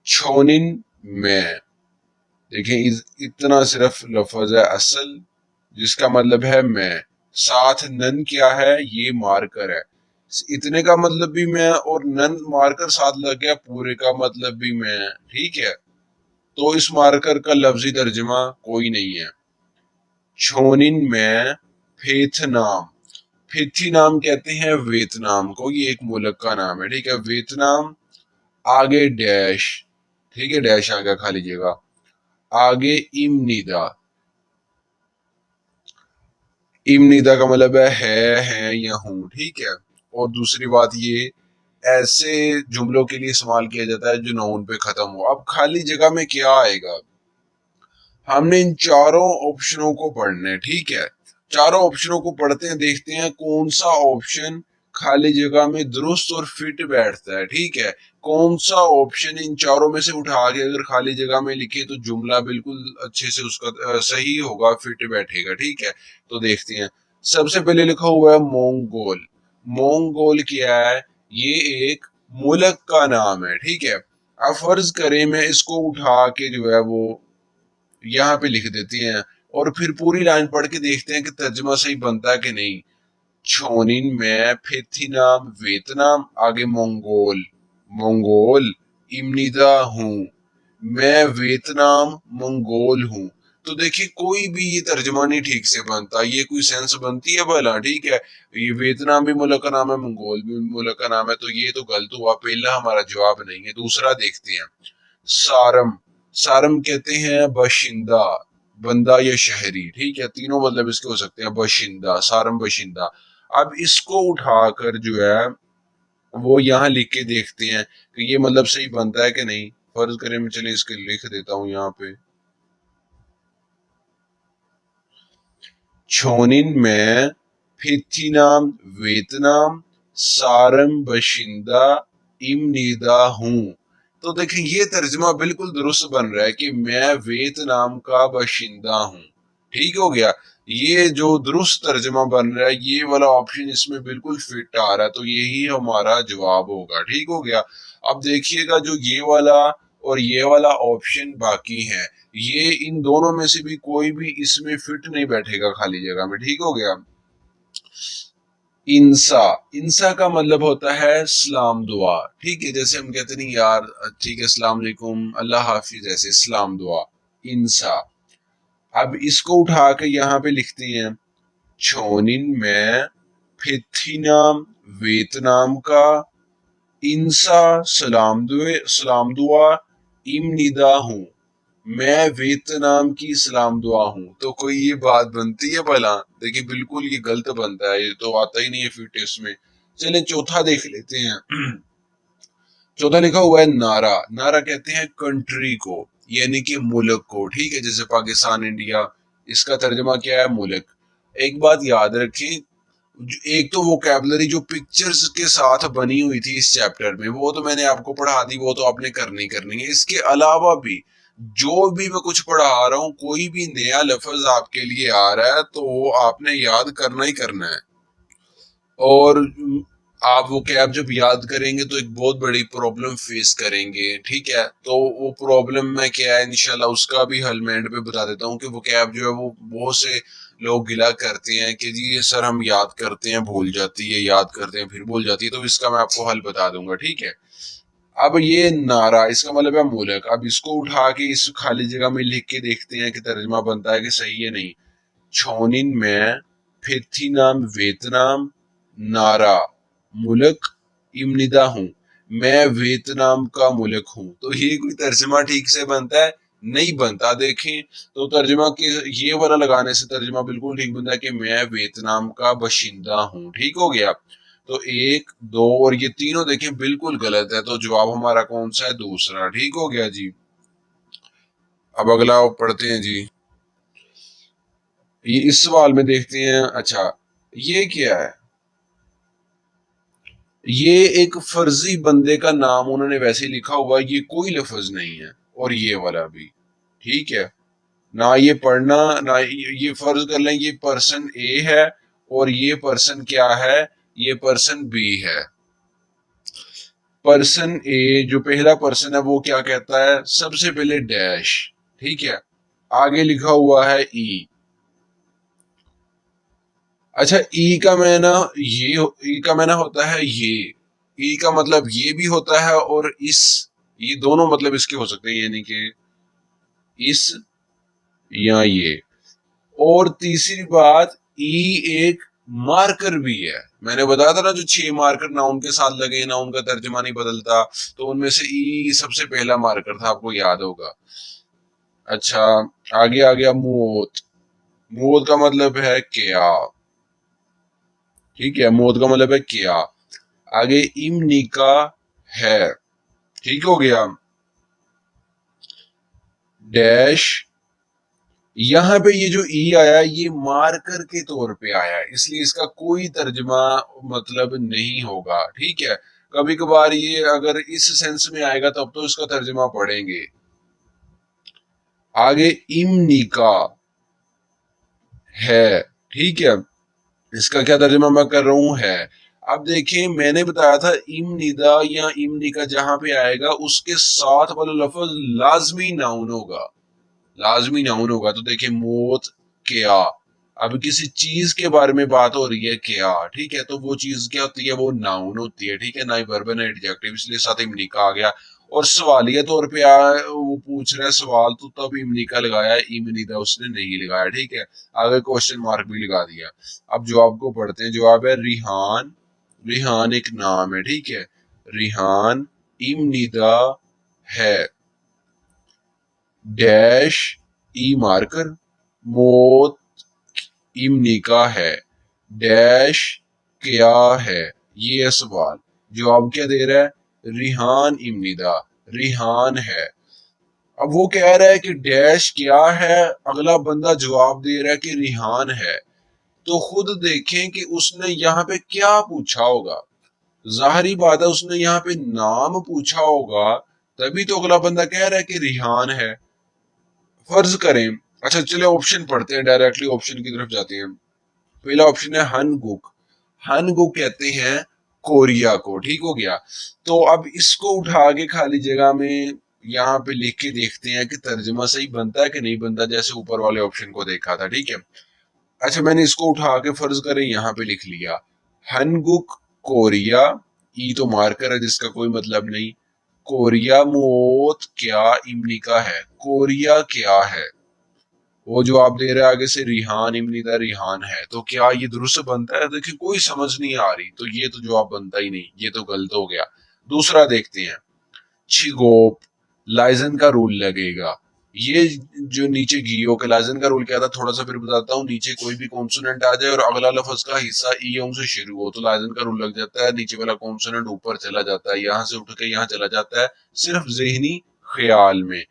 छोनिन में, देखें इतना सिर्फ लफ्ज है असल जिसका मतलब है मैं, साथ नन क्या है, ये मार्कर है। इतने का मतलब भी मैं और नन मार्कर साथ लग गया, पूरे का मतलब भी मैं, ठीक है। तो इस मार्कर का लफ्जी तर्जुमा कोई नहीं है। छोनिन में फेथनाम, फेथीनाम कहते हैं वियतनाम को, ये एक मुल्क का नाम है, ठीक है। वियतनाम, आगे डैश, ठीक है, डैश आ गया खाली जगह, आगे इमनिदा। इमनिदा का मतलब है या हूं, ठीक है। और दूसरी बात ये ऐसे जुमलों के लिए इस्तेमाल किया जाता है जो नाउन पे खत्म हो। अब खाली जगह में क्या आएगा, हमने इन चारों ऑप्शनों को पढ़ना है, ठीक है। चारों ऑप्शनों को पढ़ते हैं, देखते हैं कौन सा ऑप्शन खाली जगह में दुरुस्त और फिट बैठता है, ठीक है। कौन सा ऑप्शन इन चारों में से उठा के अगर खाली जगह में लिखे तो जुमला बिल्कुल अच्छे से उसका सही होगा, फिट बैठेगा, ठीक है। तो देखते हैं। सबसे पहले लिखा हुआ है मोंगोल। मोंगोल क्या है, ये एक मुल्क का नाम है, ठीक है। अब फर्ज करें मैं इसको उठा के जो है वो यहाँ पे लिख देते हैं और फिर पूरी लाइन पढ़ के देखते हैं कि तर्जुमा सही बनता है कि नहीं। छोनिन में फेथिनाम वियतनाम, आगे मंगोल, मंगोल इमनिदा हूँ, मैं वियतनाम मंगोल हूँ। तो देखिए कोई भी ये तर्जुमा नहीं ठीक से बनता, ये कोई सेंस बनती है भला, ठीक है। ये वियतनाम भी मुल्क का नाम है, मंगोल भी मुल्क का नाम है, तो ये तो गलत हुआ, पहला हमारा जवाब नहीं है। दूसरा देखते हैं। सारम, सारम कहते हैं बशिंदा, बंदा या शहरी, ठीक है। तीनों मतलब इसके हो सकते हैं, बशिंदा, सारम बशिंदा। अब इसको उठाकर जो है वो यहाँ लिख के देखते हैं कि ये मतलब सही बनता है कि नहीं। फर्ज करें मैं, चलिए इसके लिख देता हूँ यहाँ पे। छोनिन में फिथिनाम वियतनाम, सारम बशिंदा, इमनीदा हूँ। तो देखिए ये तर्जुमा बिल्कुल दुरुस्त बन रहा है कि मैं वियतनाम का बाशिंदा हूँ, ठीक हो गया। ये जो दुरुस्त तर्जुमा बन रहा है ये वाला ऑप्शन इसमें बिल्कुल फिट आ रहा है, तो यही हमारा जवाब होगा, ठीक हो गया। अब देखिएगा जो ये वाला और ये वाला ऑप्शन बाकी है, ये इन दोनों में से भी कोई भी इसमें फिट नहीं बैठेगा खाली जगह में, ठीक हो गया। इंसा, इंसा का मतलब होता है सलाम दुआ, ठीक है। जैसे हम कहते नहीं यार, ठीक है सलाम अलैकुम अल्लाह हाफिज, ऐसे सलाम दुआ, इंसा। अब इसको उठा के यहाँ पे लिखते हैं। छोनिन में फिथिनाम वियतनाम का, इंसा सलाम दुआ, इमनिदा हूँ, मैं वियतनाम की सलाम दुआ हूँ। तो कोई ये बात बनती है भला, देखिए बिल्कुल ये गलत बनता है, ये तो आता ही नहीं है फिट इसमें। चलिए चौथा देख लेते हैं। चौथा लिखा हुआ है नारा। नारा कहते हैं कंट्री को, यानी कि मुल्क को, ठीक है। जैसे पाकिस्तान, इंडिया, इसका तर्जुमा क्या है, मुल्क। एक बात याद रखें, एक तो वोकैबुलरी जो पिक्चर्स के साथ बनी हुई थी इस चैप्टर में, वो तो मैंने आपको पढ़ा दी, वो तो आपने करनी है। इसके अलावा भी जो भी मैं कुछ पढ़ा रहा हूँ, कोई भी नया लफ्ज आपके लिए आ रहा है तो वो आपने याद करना ही करना है। और आप वो कैब जब याद करेंगे तो एक बहुत बड़ी प्रॉब्लम फेस करेंगे, ठीक है। तो वो प्रॉब्लम में क्या है, इंशाल्लाह उसका भी हल मैं एंड पे बता देता हूँ कि वो कैब जो है वो बहुत से लोग गिला करते हैं कि जी ये सर हम याद करते हैं भूल जाती है, याद करते हैं फिर भूल जाती है। तो इसका मैं आपको हल बता दूंगा, ठीक है। अब ये नारा, इसका मतलब है मूलक। अब इसको उठा के इस खाली जगह में लिख के देखते हैं कि तर्जमा बनता है कि सही है नहीं। छोनिन में फिथिनाम वियतनाम नारा मुल्क इमनिदा हूँ, मैं वियतनाम का मुल्क हूँ। तो ये कोई तर्जमा ठीक से बनता है? नहीं बनता। देखें तो तर्जमा के ये वाला लगाने से तर्जमा बिल्कुल ठीक बनता है कि मैं वियतनाम का बाशिंदा हूँ। ठीक हो गया। तो एक दो और ये तीनों देखें बिल्कुल गलत है, तो जवाब हमारा कौन सा है? दूसरा। ठीक हो गया जी। अब अगला पढ़ते हैं जी। ये इस सवाल में देखते हैं। अच्छा ये क्या है? ये एक फर्जी बंदे का नाम उन्होंने वैसे लिखा हुआ है, ये कोई लफ्ज नहीं है। और ये वाला भी ठीक है ना, ये पढ़ना ना, ये फर्ज कर लें ये पर्सन ए है और ये पर्सन क्या है? ये पर्सन बी है। पर्सन ए जो पहला पर्सन है वो क्या कहता है? सबसे पहले डैश, ठीक है, आगे लिखा हुआ है ई। अच्छा ई का मैना ये, ई का मैना होता है ये, ई का मतलब ये भी होता है और इस, ये दोनों मतलब इसके हो सकते हैं, यानी कि इस या ये। और तीसरी बात, ई एक मार्कर भी है। मैंने बताया था ना जो 6 मार्कर नाउन के साथ लगे, नाउन का तर्जुमा नहीं बदलता, तो उनमें से ई सबसे पहला मार्कर था, आपको याद होगा। अच्छा आगे आ गया मौत। मौत का मतलब है क्या, ठीक है, मौत का मतलब है क्या। आगे इमनिका है, ठीक हो गया। डैश, यहाँ पे ये जो ई आया ये मार्कर के तौर पे आया है, इसलिए इसका कोई तर्जमा मतलब नहीं होगा, ठीक है। कभी कभार ये अगर इस सेंस में आएगा तब तो इसका तर्जमा पढ़ेंगे। आगे इमनिका है, ठीक है, इसका क्या तर्जमा मैं कर रहा हूं? है। अब देखें मैंने बताया था इमनिदा या इमनिका जहां पे आएगा उसके साथ वाला लफ्ज लाजमी नाउन होगा, लाजमी नाउन होगा। तो देखिए मौत, क्या, अब किसी चीज के बारे में बात हो रही है क्या, ठीक है, तो वो चीज क्या होती है? वो नाउन होती है, ठीक है, ना ही वर्ब ना एडजेक्टिव, इसलिए साथ इमनिका आ गया। और सवालिया तौर पे वो पूछ रहा है सवाल, तो तब इमनिका लगाया, इमनिदा उसने नहीं लगाया, ठीक है। आगे क्वेश्चन मार्क भी लगा दिया। अब जवाब को पढ़ते हैं। जवाब है रिहान। रिहान एक नाम है, ठीक है, रिहान इमनिदा है, डैश ई मार्कर, मौत इमनिका है, डैश क्या है। ये है सवाल। जवाब क्या दे रहा है? रिहान इमनिदा, रिहान है। अब वो कह रहा है कि डैश क्या है, अगला बंदा जवाब दे रहा है कि रिहान है। तो खुद देखें कि उसने यहाँ पे क्या पूछा होगा। जाहिरी बात है उसने यहाँ पे नाम पूछा होगा, तभी तो अगला बंदा कह रहा है कि रिहान है। फर्ज करें, अच्छा चले ऑप्शन पढ़ते हैं, डायरेक्टली ऑप्शन की तरफ जाते हैं। पहला ऑप्शन है हनगुक। हनगुक कहते हैं कोरिया को, ठीक हो गया। तो अब इसको उठा के खाली जगह में यहाँ पे लिख के देखते हैं कि तर्जुमा सही बनता है कि नहीं बनता, जैसे ऊपर वाले ऑप्शन को देखा था, ठीक है। अच्छा मैंने इसको उठा के फर्ज करें यहाँ पे लिख लिया, हनगुक कोरिया, ई तो मार्कर है जिसका कोई मतलब नहीं, कोरिया मौत क्या इमनिका है, कोरिया क्या है। वो जो आप दे रहे हैं आगे से रिहान इमनिदा, रिहान है, तो क्या ये दुरुस्त बनता है? देखिए कोई समझ नहीं आ रही, तो ये तो जवाब बनता ही नहीं, ये तो गलत हो गया। दूसरा देखते हैं, छिगोप, लाइजन का रूल लगेगा। ये जो नीचे गियो के लाइजन का रूल क्या था, थोड़ा सा फिर बताता हूँ। नीचे कोई भी कॉन्सोनेंट आ जाए और अगला लफ्ज का हिस्सा ईयों से शुरू हो तो लाइजन का रूल लग जाता है, नीचे वाला कॉन्सोनेंट ऊपर चला जाता है, यहाँ से उठ के यहाँ चला जाता है, सिर्फ जहनी ख्याल में।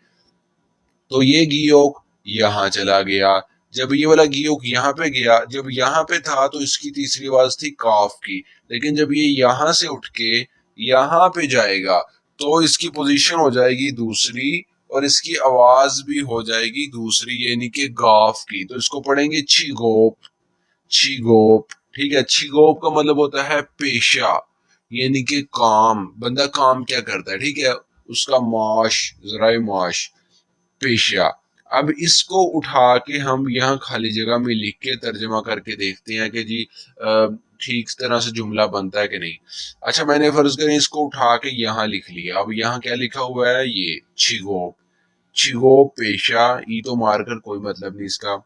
तो ये गियोक यहाँ चला गया, जब ये वाला गियोग यहाँ पे गया, जब यहाँ पे था तो इसकी तीसरी आवाज थी काफ की, लेकिन जब ये यहाँ से उठ के यहाँ पे जाएगा तो इसकी पोजीशन हो जाएगी दूसरी और इसकी आवाज भी हो जाएगी दूसरी, यानी कि गाफ की। तो इसको पढ़ेंगे छिगोप, छिगोप। ठीक है, छिगोप का मतलब होता है पेशा, यानी कि काम, बंदा काम क्या करता है, ठीक है, उसका माश, जराए माश, पेशा। अब इसको उठा के हम यहाँ खाली जगह में लिख के तर्जमा करके देखते हैं कि जी ठीक तरह से जुमला बनता है कि नहीं। अच्छा, मैंने फर्ज करें इसको उठा के यहाँ लिख लिया। अब यहाँ क्या लिखा हुआ है, ये छिगोप, छिगोप पेशा, ई तो मारकर कोई मतलब नहीं इसका।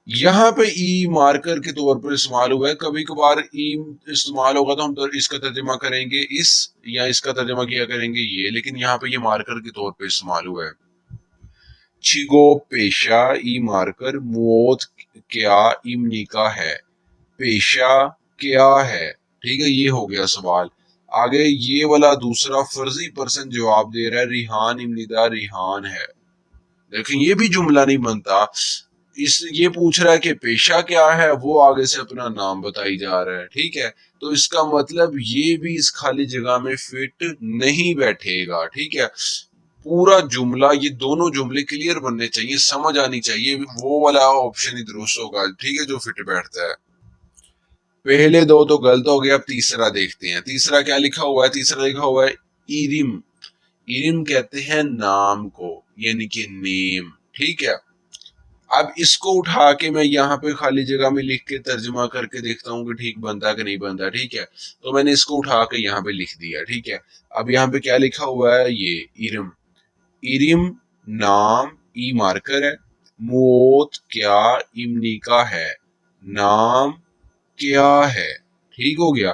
यहाँ पे ई मार्कर के तौर पर इस्तेमाल हुआ है, कभी कभार ई इस्तेमाल होगा तो हम तो इसका तर्जमा करेंगे इस, या इसका तर्जमा किया करेंगे ये, लेकिन यहाँ पे ये मार्कर के तौर पे इस्तेमाल हुआ है। छिगो पेशा ई मार्कर, मुओत क्या इमनिका है, पेशा क्या है। ठीक है, ये हो गया सवाल। आगे ये वाला दूसरा फर्जी पर्सन जवाब दे रहा है, रिहान इमनिदा रिहान है। लेकिन ये भी जुमला नहीं बनता। इस ये पूछ रहा है कि पेशा क्या है, वो आगे से अपना नाम बताई जा रहा है। ठीक है, तो इसका मतलब ये भी इस खाली जगह में फिट नहीं बैठेगा। ठीक है, पूरा जुमला, ये दोनों जुमले क्लियर बनने चाहिए, समझ आनी चाहिए, वो वाला ऑप्शन ही दुरुस्त होगा, ठीक है, जो फिट बैठता है। पहले दो तो गलत हो गया, अब तीसरा देखते हैं। तीसरा क्या लिखा हुआ है, तीसरा लिखा हुआ है इरिम। इरिम कहते हैं नाम को, यानी कि नेम। ठीक है, अब इसको उठा के मैं यहाँ पे खाली जगह में लिख के तर्जुमा करके देखता हूँ कि ठीक बनता कि नहीं बनता। ठीक है, तो मैंने इसको उठा के यहाँ पे लिख दिया। ठीक है, अब यहाँ पे क्या लिखा हुआ है, ये इरम, इरिम नाम, ई मार्कर है, मोत क्या इमनिका है, नाम क्या है। ठीक हो गया।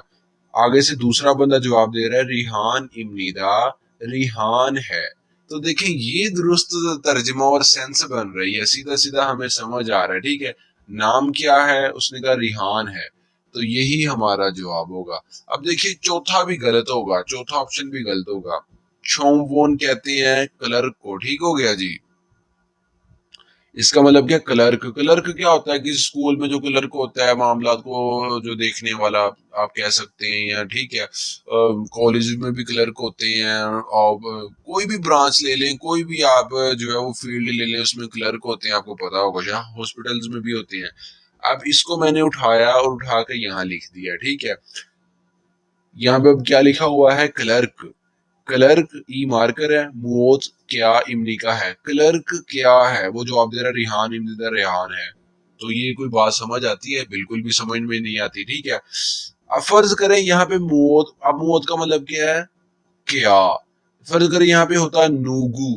आगे से दूसरा बंदा जवाब दे रहा है, रिहान इमनिदा रिहान है। तो देखें, ये दुरुस्त तर्जमा और सेंस बन रही है, सीधा सीधा हमें समझ आ रहा है। ठीक है, नाम क्या है, उसने कहा रिहान है, तो यही हमारा जवाब होगा। अब देखिए चौथा भी गलत होगा, चौथा ऑप्शन भी गलत होगा। छोमवोन कहते हैं क्लर्क को। ठीक हो गया जी, इसका मतलब क्या, क्लर्क। क्लर्क क्या होता है कि स्कूल में जो क्लर्क होता है, मामला को जो देखने वाला आप कह सकते हैं, या ठीक है, कॉलेज में भी क्लर्क होते हैं, और कोई भी ब्रांच ले लें, कोई भी आप जो है वो फील्ड ले लें, उसमें क्लर्क होते हैं, आपको पता होगा, या हॉस्पिटल्स में भी होते हैं। अब इसको मैंने उठाया और उठा के यहाँ लिख दिया। ठीक है, यहाँ पे अब क्या लिखा हुआ है, क्लर्क। क्लर्क ई मार्कर है, मुओत क्या इमनिका है। क्लर्क क्या है, वो जवाब दे रहा है रिहान इमनिदा रिहान है। तो ये कोई बात समझ आती है, बिल्कुल भी समझ में नहीं आती। ठीक है, अब फर्ज करें यहाँ पे मुओत, अब मुओत का मतलब क्या है, क्या। फर्ज करें यहाँ पे होता है नूगू,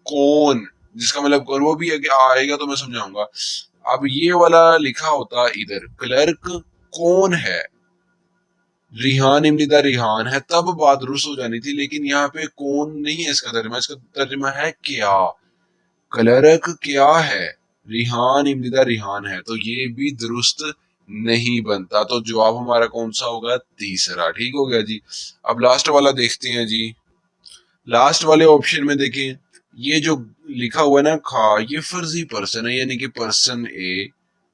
कौन, जिसका मतलब कौन, वो भी आएगा तो मैं समझाऊंगा। अब ये वाला लिखा होता इधर, क्लर्क कौन है, रिहान इमनिदा रिहान है, तब बात दुरुस्त हो जानी थी, लेकिन यहाँ पे कौन नहीं है इसका तर्जुमा, इसका तर्जुमा है क्या। क्लर्क क्या है, रिहान इमनिदा रिहान है, तो ये भी दुरुस्त नहीं बनता। तो जवाब हमारा कौन सा होगा, तीसरा। ठीक हो गया जी। अब लास्ट वाला देखते हैं जी। लास्ट वाले ऑप्शन में देखें, ये जो लिखा हुआ है ना खा, ये फर्जी पर्सन है, यानी कि पर्सन ए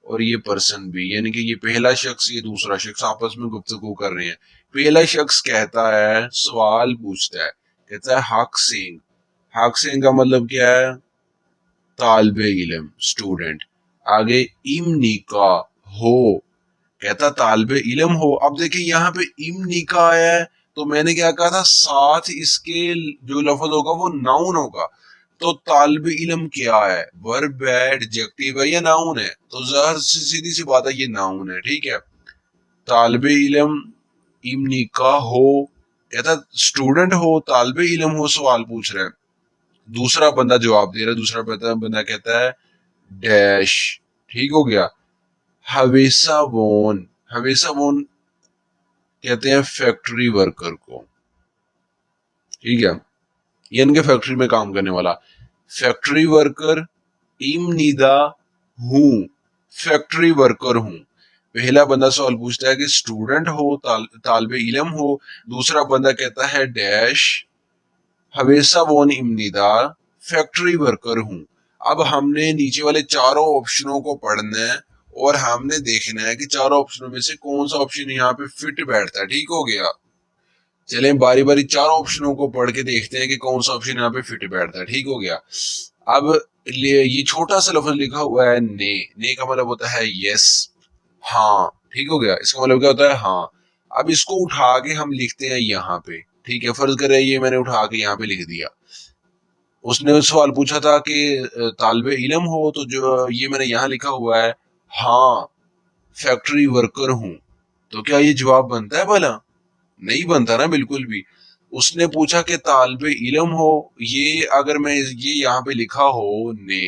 और ये पर्सन बी, यानी कि ये पहला शख्स ये दूसरा शख्स आपस में गुफ्तगू कर रहे हैं। पहला शख्स कहता है, सवाल पूछता है, कहता है हक सिंह। हक सिंह का मतलब क्या है, तालिबे इल्म, स्टूडेंट। आगे इमनी का हो, कहता तालिबे इल्म हो। अब देखिए यहाँ पे इमनी का आया है, तो मैंने क्या कहा था, साथ इसके जो लफ्ज होगा वो नाउन होगा। तो तालिबे इल्म क्या है, वर्ब है, एडजेक्टिव है या नाउन है, तो जहर सीधी सी बात है, ये नाउन है। ठीक है, तालिबे इल्म इमनी का हो, कहता स्टूडेंट हो, तालिबे इल्म हो, सवाल पूछ रहे हैं। दूसरा बंदा जवाब दे रहा है, दूसरा बंदा कहता है डैश। ठीक हो गया। हवेसा बोन, हवेसा बोन कहते हैं फैक्ट्री वर्कर को। ठीक है, ये इनके फैक्ट्री में काम करने वाला। फैक्ट्री वर्कर, इमनिदा हूं, फैक्ट्री वर्कर हूं। पहला बंदा सवाल पूछता है कि स्टूडेंट हो, तालिबे इल्म हो। दूसरा बंदा कहता है डैश, हवेसा बोन इमनिदा, फैक्ट्री वर्कर हूं। अब हमने नीचे वाले चारों ऑप्शनों को पढ़ना है और हमने देखना है कि चारों ऑप्शनों में से कौन सा ऑप्शन यहाँ पे फिट बैठता है। ठीक हो गया, चलें बारी बारी चारों ऑप्शनों को पढ़ के देखते हैं कि कौन सा ऑप्शन यहाँ पे फिट बैठता है। ठीक हो गया। अब ये छोटा सा लफ्ज लिखा हुआ है ने का मतलब होता है यस, हाँ। ठीक हो गया, इसका मतलब क्या होता है, हाँ। अब इसको उठा के हम लिखते हैं यहाँ पे। ठीक है, फर्ज करें ये मैंने उठा के यहाँ पे लिख दिया। उसने सवाल पूछा था कि तालिबे इल्म हो, तो जो ये मैंने यहाँ लिखा हुआ है हाँ फैक्ट्री वर्कर हूँ, तो क्या ये जवाब बनता है भला? नहीं बनता ना, बिल्कुल भी। उसने पूछा कि तालिबे इल्म हो, ये अगर मैं ये यहाँ पे लिखा हो ने,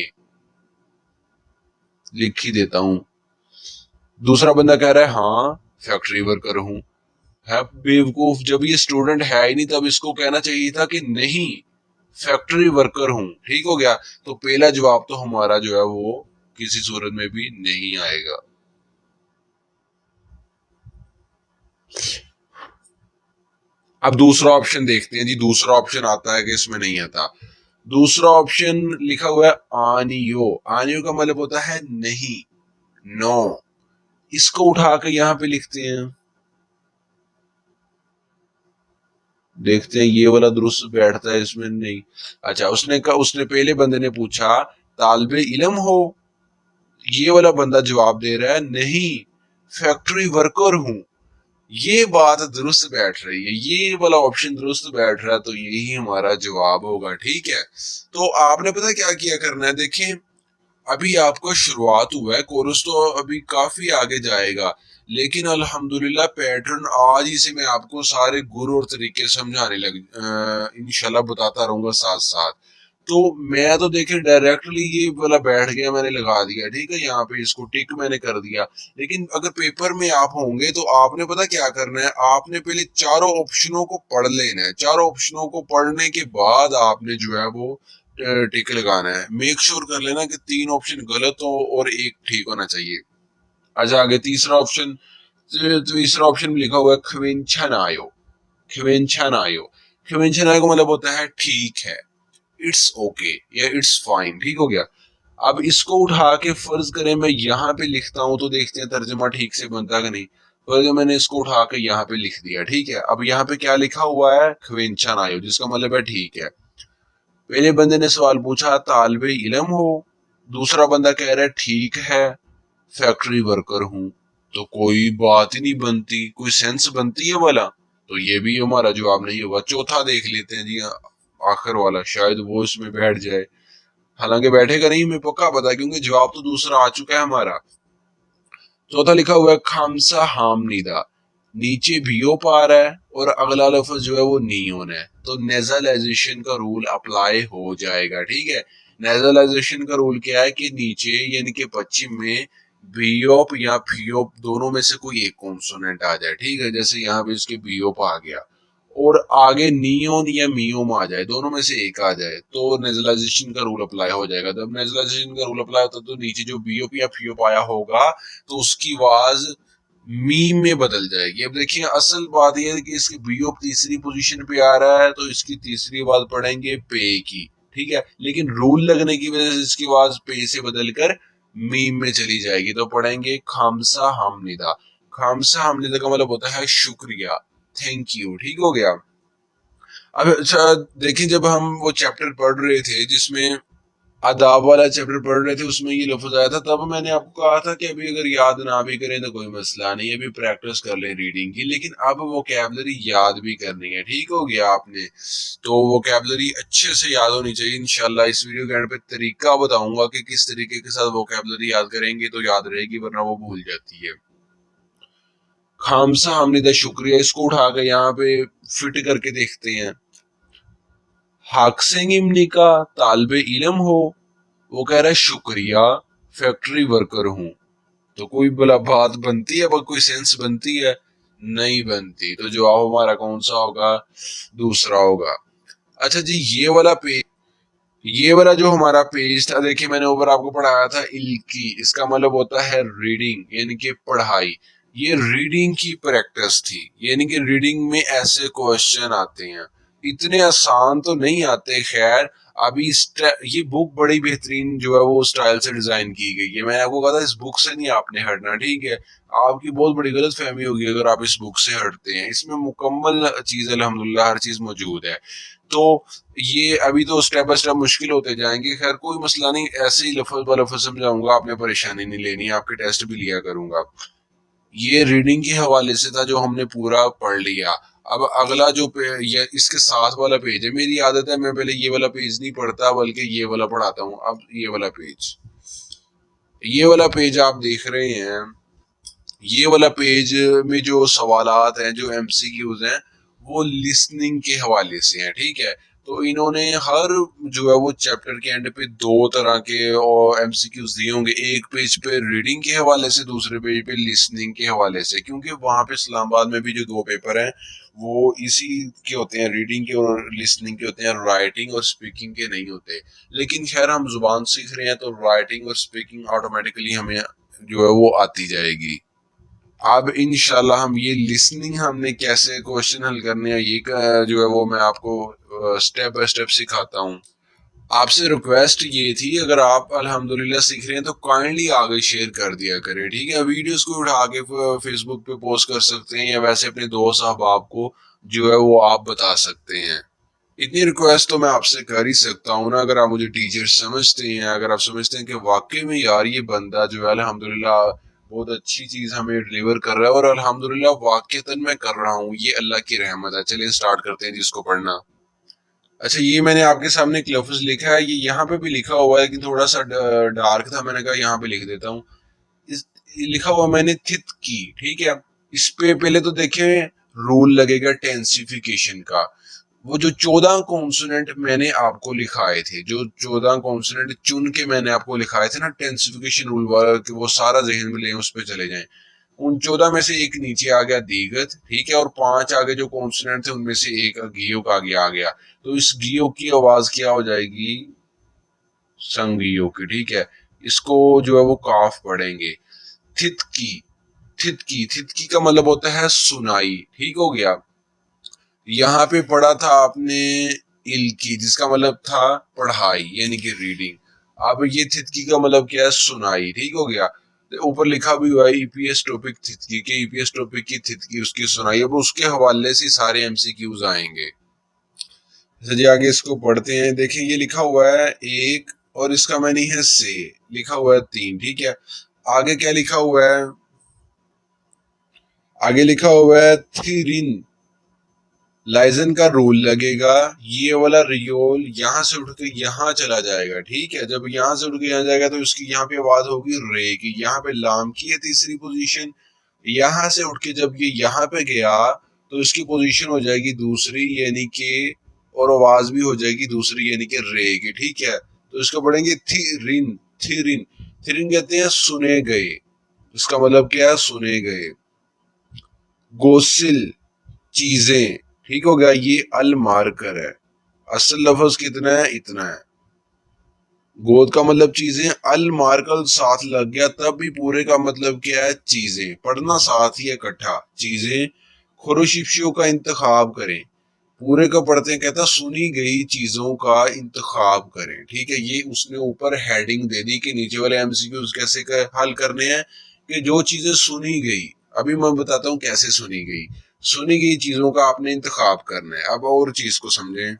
लिख ही देता हूँ। दूसरा बंदा कह रहा है हाँ फैक्ट्री वर्कर हूँ। है बेवकूफ, जब ये स्टूडेंट है ही नहीं तब इसको कहना चाहिए था कि नहीं फैक्ट्री वर्कर हूँ। ठीक हो गया, तो पहला जवाब तो हमारा जो है वो किसी सूरत में भी नहीं आएगा। अब दूसरा ऑप्शन देखते हैं जी, दूसरा ऑप्शन आता है कि इसमें नहीं आता। दूसरा ऑप्शन लिखा हुआ है आनियो, आनियो का मतलब होता है नहीं, नो। इसको उठा के यहाँ पे लिखते हैं, देखते हैं ये वाला दुरुस्त बैठता है इसमें, नहीं। अच्छा, उसने पहले बंदे ने पूछा तालिबे इल्म हो, ये वाला बंदा जवाब दे रहा है नहीं फैक्ट्री वर्कर हूं। ये बात दुरुस्त बैठ रही है, ये वाला ऑप्शन दुरुस्त बैठ रहा है, तो यही हमारा जवाब होगा। ठीक है, तो आपने पता क्या किया करना है, देखें अभी आपका शुरुआत हुआ है, कोर्स तो अभी काफी आगे जाएगा, लेकिन अल्हम्दुलिल्लाह पैटर्न आज ही से मैं आपको सारे गुर और तरीके समझाने लग इंशाल्लाह बताता रहूंगा साथ साथ। तो मैं तो देखिए डायरेक्टली ये वाला बैठ गया, मैंने लगा दिया। ठीक है, यहाँ पे इसको टिक मैंने कर दिया। लेकिन अगर पेपर में आप होंगे तो आपने पता क्या करना है, आपने पहले चारों ऑप्शनों को पढ़ लेना है। चारों ऑप्शनों को पढ़ने के बाद आपने जो है वो टिक लगाना है। मेक श्योर कर लेना कि 3 ऑप्शन गलत हो और एक ठीक होना चाहिए। अच्छा, आगे तीसरा ऑप्शन, तीसरा ऑप्शन में लिखा हुआ है ख्वेंछन आयो। ख्वेंछन आयो, ख्वेंछन आयो का मतलब होता है ठीक है, इट्स ओके या इट्स फाइन। ठीक हो गया। अब इसको उठा के फर्ज करें मैं यहाँ पे लिखता हूं, तो देखते हैं तर्जमा ठीक से बनता कि नहीं। फर्ज मैंने इसको उठा के यहाँ पे लिख दिया। ठीक है, अब यहाँ पे क्या लिखा हुआ है, ख्वेंछन आयो, जिसका मतलब है ठीक है। पहले बंदे ने सवाल पूछा तालिबे इल्म हो, दूसरा बंदा कह रहा है ठीक है फैक्ट्री वर्कर हूं, तो कोई बात ही नहीं बनती, कोई सेंस बनती है वाला, तो ये भी हमारा जवाब नहीं होगा। चौथा देख लेते हैं जी, आखिर वाला, शायद वो इसमें बैठ जाए। हालांकि बैठेगा नहीं, मैं पक्का पता, क्योंकि जवाब तो दूसरा आ चुका है हमारा। चौथा लिखा हुआ है खामसा हामनीदा, नीचे भियो पा रहा है और अगला लफ्ज जो है वो नीयोन है, तो नेजलाइजेशन का रूल अप्लाई हो जाएगा। ठीक है, नेजलाइजेशन का रूल क्या है कि नीचे यानी कि पश्चिम में बियोप या फियोप दोनों में से कोई एक कॉन्सोनेंट आ जाए। ठीक है, जैसे यहाँ पे इसके बियोप आ गया और आगे नियोन या मियोम आ जाए, दोनों में से एक आ जाए, तो नेजलाइजेशन का रूल अप्लाई हो जाएगा। जब नेजलाइजेशन का रूल अप्लाई होता है तो नीचे जो बीओपी या फियोप आया होगा तो उसकी आवाज मीम में बदल जाएगी। अब देखिए असल बात यह है कि इसकी बीओप तीसरी पोजीशन पे आ रहा है, तो इसकी तीसरी आवाज पढ़ेंगे पे की। ठीक है, लेकिन रूल लगने की वजह से इसकी आवाज पे से बदलकर मीम में चली जाएगी, तो पढ़ेंगे खामसा हमनिदा। खामसा हमनिदा का मतलब होता है शुक्रिया, थैंक यू। ठीक हो गया। अब अच्छा देखिए, जब हम वो चैप्टर पढ़ रहे थे जिसमें आदाब वाला चैप्टर पढ़ रहे थे, उसमें ये लफ्ज आया था, तब मैंने आपको कहा था कि अभी अगर याद ना भी करें तो कोई मसला नहीं, अभी प्रैक्टिस कर लें रीडिंग की, लेकिन अब वोकैबुलरी याद भी करनी है। ठीक हो गया आपने, तो वोकैबुलरी अच्छे से याद होनी चाहिए। इंशाल्लाह इस वीडियो के एंड पे तरीका बताऊंगा कि किस तरीके के साथ वोकैबुलरी याद करेंगे तो याद रहेगी, वरना वो भूल जाती है। खामसा हमने दा शुक्रिया, इसको उठा के यहाँ पे फिट करके देखते हैं। हाक्सिंग इमनी का तालिबे इल्म हो, वो कह रहा है शुक्रिया फैक्ट्री वर्कर हूं, तो कोई भला बात बनती है, कोई सेंस बनती है? नहीं बनती, तो जवाब हमारा कौन सा होगा, दूसरा होगा। अच्छा जी, ये वाला जो हमारा पेज था, देखिए मैंने ऊपर आपको पढ़ाया था इल्की, इसका मतलब होता है रीडिंग यानी कि पढ़ाई। ये रीडिंग की प्रैक्टिस थी, यानी कि रीडिंग में ऐसे क्वेश्चन आते हैं, इतने आसान तो नहीं आते। खैर अभी ये बुक बड़ी बेहतरीन जो है वो स्टाइल से डिजाइन की गई है। मैंने आपको कहा था इस बुक से नहीं आपने हटना, ठीक है। आपकी बहुत बड़ी गलत फहमी होगी अगर आप इस बुक से हटते हैं। इसमें मुकम्मल चीज अल्हम्दुलिल्लाह हर चीज मौजूद है। तो ये अभी तो स्टेप बाय स्टेप मुश्किल होते जाएंगे। खैर कोई मसला नहीं, ऐसे ही लफ्ज ब लफ्ज समझाऊंगा, आपने परेशानी नहीं लेनी, आपके टेस्ट भी लिया करूंगा। ये रीडिंग के हवाले से था जो हमने पूरा पढ़ लिया। अब अगला जो ये इसके साथ वाला पेज है, मेरी आदत है मैं पहले ये वाला पेज नहीं पढ़ता बल्कि ये वाला पढ़ाता हूँ। अब ये वाला पेज आप देख रहे हैं, ये वाला पेज में जो सवालात हैं, जो एमसीक्यूज हैं, वो लिसनिंग के हवाले से हैं, ठीक है। तो इन्होंने हर जो है वो चैप्टर के एंड पे दो तरह के और एमसीक्यूज दिए होंगे, एक पेज पे रीडिंग के हवाले से, दूसरे पेज पे लिसनिंग के हवाले से। क्योंकि वहां पे इस्लामाबाद में भी जो दो पेपर हैं वो इसी के होते हैं, रीडिंग के और लिसनिंग के होते हैं, राइटिंग और स्पीकिंग के नहीं होते। लेकिन खैर हम जुबान सीख रहे हैं तो राइटिंग और स्पीकिंग ऑटोमेटिकली हमें जो है वो आती जाएगी। अब इंशाल्लाह हम ये लिसनिंग हमने कैसे क्वेश्चन हल करने हैं ये जो है वो मैं आपको स्टेप बाय स्टेप सिखाता हूँ। आपसे रिक्वेस्ट ये थी, अगर आप अल्हम्दुलिल्लाह सीख रहे हैं तो काइंडली आगे शेयर कर दिया करें, ठीक है। वीडियोस को उठा के फेसबुक पे पोस्ट कर सकते हैं या वैसे अपने दोस्त अहबाब को जो है वो आप बता सकते हैं। इतनी रिक्वेस्ट तो मैं आपसे कर ही सकता हूँ ना। अगर आप मुझे टीचर समझते हैं, अगर आप समझते हैं कि वाकई में यार ये बंदा जो है अल्हम्दुलिल्लाह बहुत अच्छी चीज हमें डिलीवर कर रहा है और अल्हम्दुलिल्लाह वाकईतन मैं कर रहा हूँ, ये अल्लाह की रहमत है। चलिए स्टार्ट करते हैं जिसको पढ़ना। अच्छा ये मैंने आपके सामने एक लफ्ज लिखा है, ये यहाँ पे भी लिखा हुआ है कि थोड़ा सा डार्क था, मैंने कहा यहाँ पे लिख देता हूँ। इस ये लिखा हुआ मैंने थित की, ठीक है। इस पे पहले तो देखें रूल लगेगा टेंसिफिकेशन का। वो जो 14 कॉन्सोनेंट मैंने आपको लिखाए थे, जो 14 कॉन्सोनेंट चुन के मैंने आपको लिखाए थे ना टेंसिफिकेशन रूल वाला, कि वो सारा जहन में ले उस पे चले जाएं। उन 14 में से एक नीचे आ गया दीगत, ठीक है, और 5 आगे जो कॉन्सोनेंट थे उनमें से एक गियो का आगे आ गया। तो इस गियो की आवाज क्या हो जाएगी, संगियो की, ठीक है। इसको जो है वो काफ पढ़ेंगे। थित की, थित की का मतलब होता है सुनाई, ठीक हो गया। यहाँ पे पढ़ा था आपने इल की, जिसका मतलब था पढ़ाई यानी कि रीडिंग। अब ये थितकी का मतलब क्या है, सुनाई, ठीक हो गया। ऊपर लिखा भी हुआ है ईपीएस टॉपिक थितकी के, ईपीएस टॉपिक की थितकी उसकी सुनाई। अब उसके हवाले से सारे एमसीक्यूज आएंगे। जी आगे इसको पढ़ते हैं। देखिए ये लिखा हुआ है एक, और इसका मैंने है से, लिखा हुआ है 3, ठीक है। आगे क्या लिखा हुआ है, आगे लिखा हुआ है थीरिन। लाइजन का रूल लगेगा, ये वाला रियोल यहाँ से उठ के यहाँ चला जाएगा, ठीक है। जब यहाँ से उठ के यहाँ जाएगा तो इसकी यहाँ पे आवाज होगी रे की। यहाँ पे लाम की है तीसरी पोजीशन, यहाँ से उठ के जब ये यहाँ पे गया तो इसकी पोजीशन हो जाएगी दूसरी यानी कि, और आवाज भी हो जाएगी दूसरी यानी कि रे की, ठीक है। तो इसको पढ़ेंगे थीरिन, थीरिन। थीरिन कहते हैं सुने गए, इसका मतलब क्या है, सुने गए। गोसिल, चीजें, ठीक हो गया। ये अल मार्कर है, असल लफ्ज कितना है, इतना है। गोद का मतलब चीजें, अल मार्कर साथ लग गया तब भी पूरे का मतलब क्या है, चीजें। पढ़ना साथ ही इकट्ठा, चीजें। खुरुशिफ्शियों का इंतखाब करें, पूरे का पढ़ते हैं, कहता सुनी गई चीजों का इंतखाब करें, ठीक है। ये उसने ऊपर हेडिंग दे दी कि नीचे वाले एमसीक्यूज कैसे हल करने हैं, कि जो चीजें सुनी गई, अभी मैं बताता हूँ कैसे सुनी गई। सुनी गई चीजों का आपने इंतखाब करना है। अब और चीज को समझें।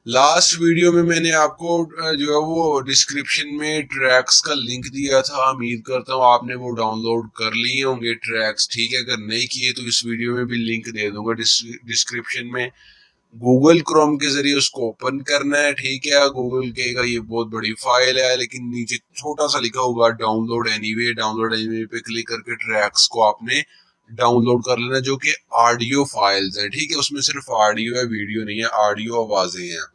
लास्ट वीडियो में मैंने आपको जो है वो डिस्क्रिप्शन में ट्रैक्स का लिंक दिया था, उम्मीद करता हूँ आपने वो डाउनलोड कर लिए होंगे ट्रैक्स, ठीक है। अगर नहीं किए तो इस वीडियो में भी लिंक दे दूंगा डिस्क्रिप्शन में। गूगल क्रोम के जरिए उसको ओपन करना है, ठीक है। गूगल कहेगा ये बहुत बड़ी फाइल है, लेकिन नीचे छोटा सा लिखा होगा डाउनलोड एनीवे, डाउनलोड एनीवे पे क्लिक करके ट्रैक्स को आपने डाउनलोड कर लेना, जो कि ऑडियो फाइल्स है, ठीक है। उसमें सिर्फ ऑडियो है, वीडियो नहीं है, ऑडियो आवाजें हैं।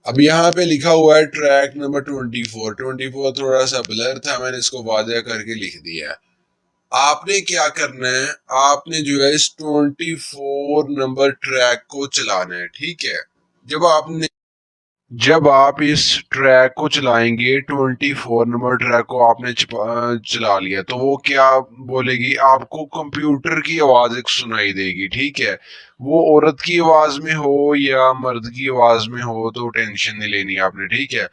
अब यहाँ पे लिखा हुआ है ट्रैक नंबर 24। 24 थोड़ा सा ब्लर था, मैंने इसको वाज़ह करके लिख दिया है। आपने क्या करना है, आपने जो है इस 24 नंबर ट्रैक को चलाना है, ठीक है। जब आपने जब आप इस ट्रैक को चलाएंगे 24 नंबर ट्रैक को आपने चला लिया तो वो क्या बोलेगी, आपको कंप्यूटर की आवाज एक सुनाई देगी, ठीक है। वो औरत की आवाज में हो या मर्द की आवाज में हो तो टेंशन नहीं लेनी आपने, ठीक है।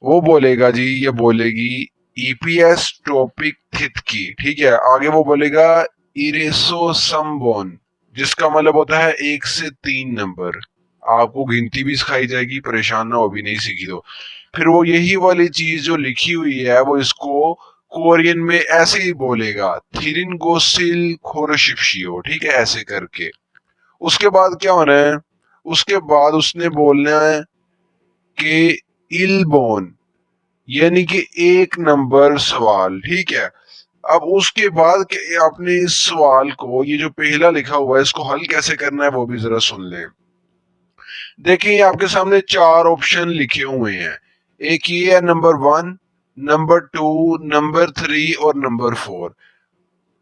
वो बोलेगा जी, ये बोलेगी ईपीएस टॉपिक थित की, ठीक है। आगे वो बोलेगा इरेसो समबोन, जिसका मतलब होता है 1 से 3 नंबर। आपको गिनती भी सिखाई जाएगी, परेशान ना हो, भी नहीं सीखी तो। फिर वो यही वाली चीज जो लिखी हुई है वो इसको कोरियन में ऐसे ही बोलेगा, थिरिन गोसिल खोरशिप्शियो, ठीक है, ऐसे करके। उसके बाद क्या होना है, उसके बाद उसने बोलना है कि इलबोन, यानी कि 1 नंबर सवाल, ठीक है। अब उसके बाद आपने इस सवाल को, ये जो पहला लिखा हुआ है, इसको हल कैसे करना है वो भी जरा सुन लें। देखिए आपके सामने 4 ऑप्शन लिखे हुए हैं। एक ये है नंबर 1, नंबर 2, नंबर 3 और नंबर 4।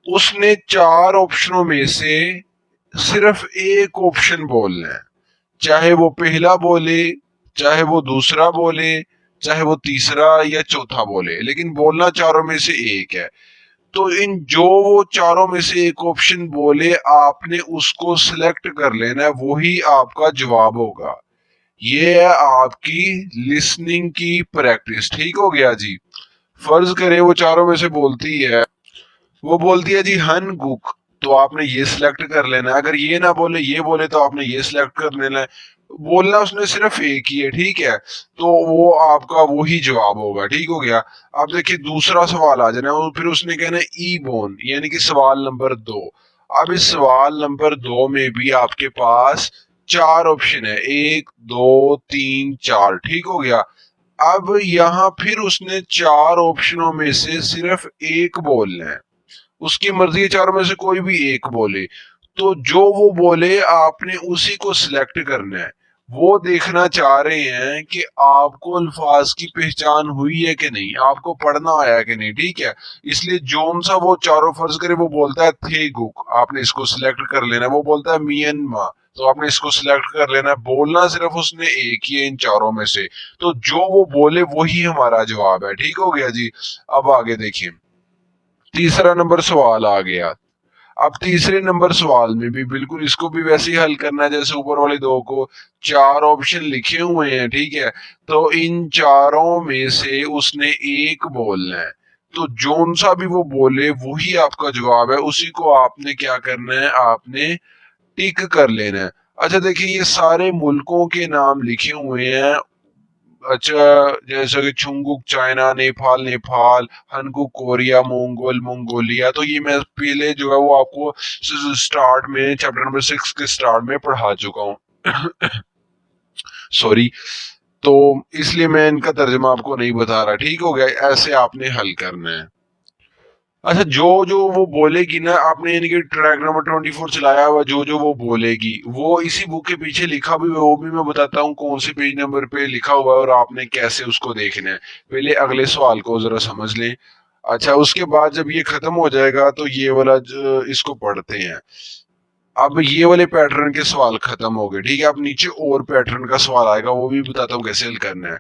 उसने 4 ऑप्शनों में से सिर्फ एक ऑप्शन बोलना है, चाहे वो पहला बोले, चाहे वो दूसरा बोले, चाहे वो तीसरा या चौथा बोले, लेकिन बोलना चारों में से एक है। तो इन जो वो चारों में से एक ऑप्शन बोले आपने उसको सिलेक्ट कर लेना है, वही आपका जवाब होगा। ये है आपकी लिसनिंग की प्रैक्टिस, ठीक हो गया जी। फर्ज करें वो चारों में से बोलती है, वो बोलती है जी हन गुक, तो आपने ये सिलेक्ट कर लेना है। अगर ये ना बोले, ये बोले, तो आपने ये सिलेक्ट कर लेना है। बोलना उसने सिर्फ एक ही है, ठीक है, तो वो आपका वही जवाब होगा, ठीक हो गया। अब देखिए दूसरा सवाल आ जाना, फिर उसने कहना है ई बोन, यानी कि सवाल नंबर 2। अब इस सवाल नंबर 2 में भी आपके पास 4 ऑप्शन है, 1, 2, 3, 4, ठीक हो गया। अब यहाँ फिर उसने 4 ऑप्शनों में से सिर्फ एक बोलना है, उसकी मर्जी है चारों में से कोई भी एक बोले। तो जो वो बोले आपने उसी को सिलेक्ट करना है। वो देखना चाह रहे हैं कि आपको अल्फाज की पहचान हुई है कि नहीं, आपको पढ़ना आया कि नहीं, ठीक है। इसलिए जोन सा वो चारों, फर्ज करे वो बोलता है थे गुक, आपने इसको सिलेक्ट कर लेना है। वो बोलता है मियनमा, तो आपने इसको सिलेक्ट कर लेना है। बोलना सिर्फ उसने एक ही है इन चारों में से, तो जो वो बोले वही हमारा जवाब है, ठीक हो गया जी। अब आगे देखिए, तीसरा नंबर सवाल आ गया। अब तीसरे नंबर सवाल में भी बिल्कुल इसको भी वैसे ही हल करना है जैसे ऊपर वाले दो को। 4 ऑप्शन लिखे हुए हैं, ठीक है, तो इन चारों में से उसने एक बोलना है। तो जोन सा भी वो बोले वही आपका जवाब है, उसी को आपने क्या करना है, आपने टिक कर लेना है। अच्छा देखिए, ये सारे मुल्कों के नाम लिखे हुए हैं। अच्छा, जैसे कि छुंगुक चाइना, नेपाल नेपाल, हनकुक कोरिया, मंगोल मंगोलिया, तो ये मैं पहले जो है वो आपको स्टार्ट में चैप्टर नंबर 6 के स्टार्ट में पढ़ा चुका हूँ। सॉरी। तो इसलिए मैं इनका तर्जमा आपको नहीं बता रहा, ठीक हो गया। ऐसे आपने हल करना है। अच्छा, जो जो वो बोलेगी ना, आपने यानी कि ट्रैक नंबर 24 चलाया हुआ, जो जो वो बोलेगी वो इसी बुक के पीछे लिखा भी हुआ है, वो भी मैं बताता हूँ कौन से पेज नंबर पे लिखा हुआ है और आपने कैसे उसको देखना है। पहले अगले सवाल को जरा समझ लें। अच्छा, उसके बाद जब ये खत्म हो जाएगा तो ये वाला इसको पढ़ते हैं। अब ये वाले पैटर्न के सवाल खत्म हो गए, ठीक है। अब नीचे और पैटर्न का सवाल आएगा, वो भी बताता हूँ कैसे हल करना है।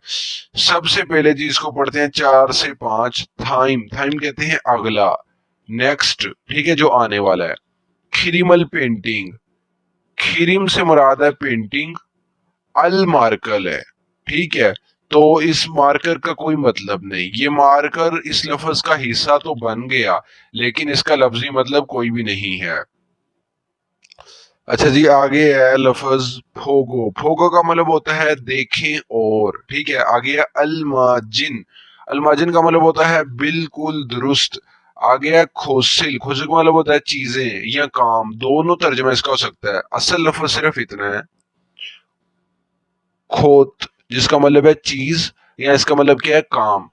सबसे पहले जी इसको पढ़ते हैं 4 से 5। थाइम, थाइम कहते हैं अगला, नेक्स्ट, ठीक है, जो आने वाला है। खिरिमल पेंटिंग, खिरिम से मुराद है पेंटिंग, अल मार्कल है, ठीक है। तो इस मार्कर का कोई मतलब नहीं, ये मार्कर इस लफ्ज का हिस्सा तो बन गया लेकिन इसका लफ्जी मतलब कोई भी नहीं है। अच्छा जी, आगे है लफ्ज फोगो। फोगो का मतलब होता है देखें और, ठीक है। आगे है अलमाजिन, अलमाजिन का मतलब होता है बिल्कुल दुरुस्त। आगे है खोसिल, खोसिल का मतलब होता है चीजें या काम, दोनों तर्जमा इसका हो सकता है। असल लफ्ज सिर्फ इतना है, खोत, जिसका मतलब है चीज, या इसका मतलब क्या है, काम।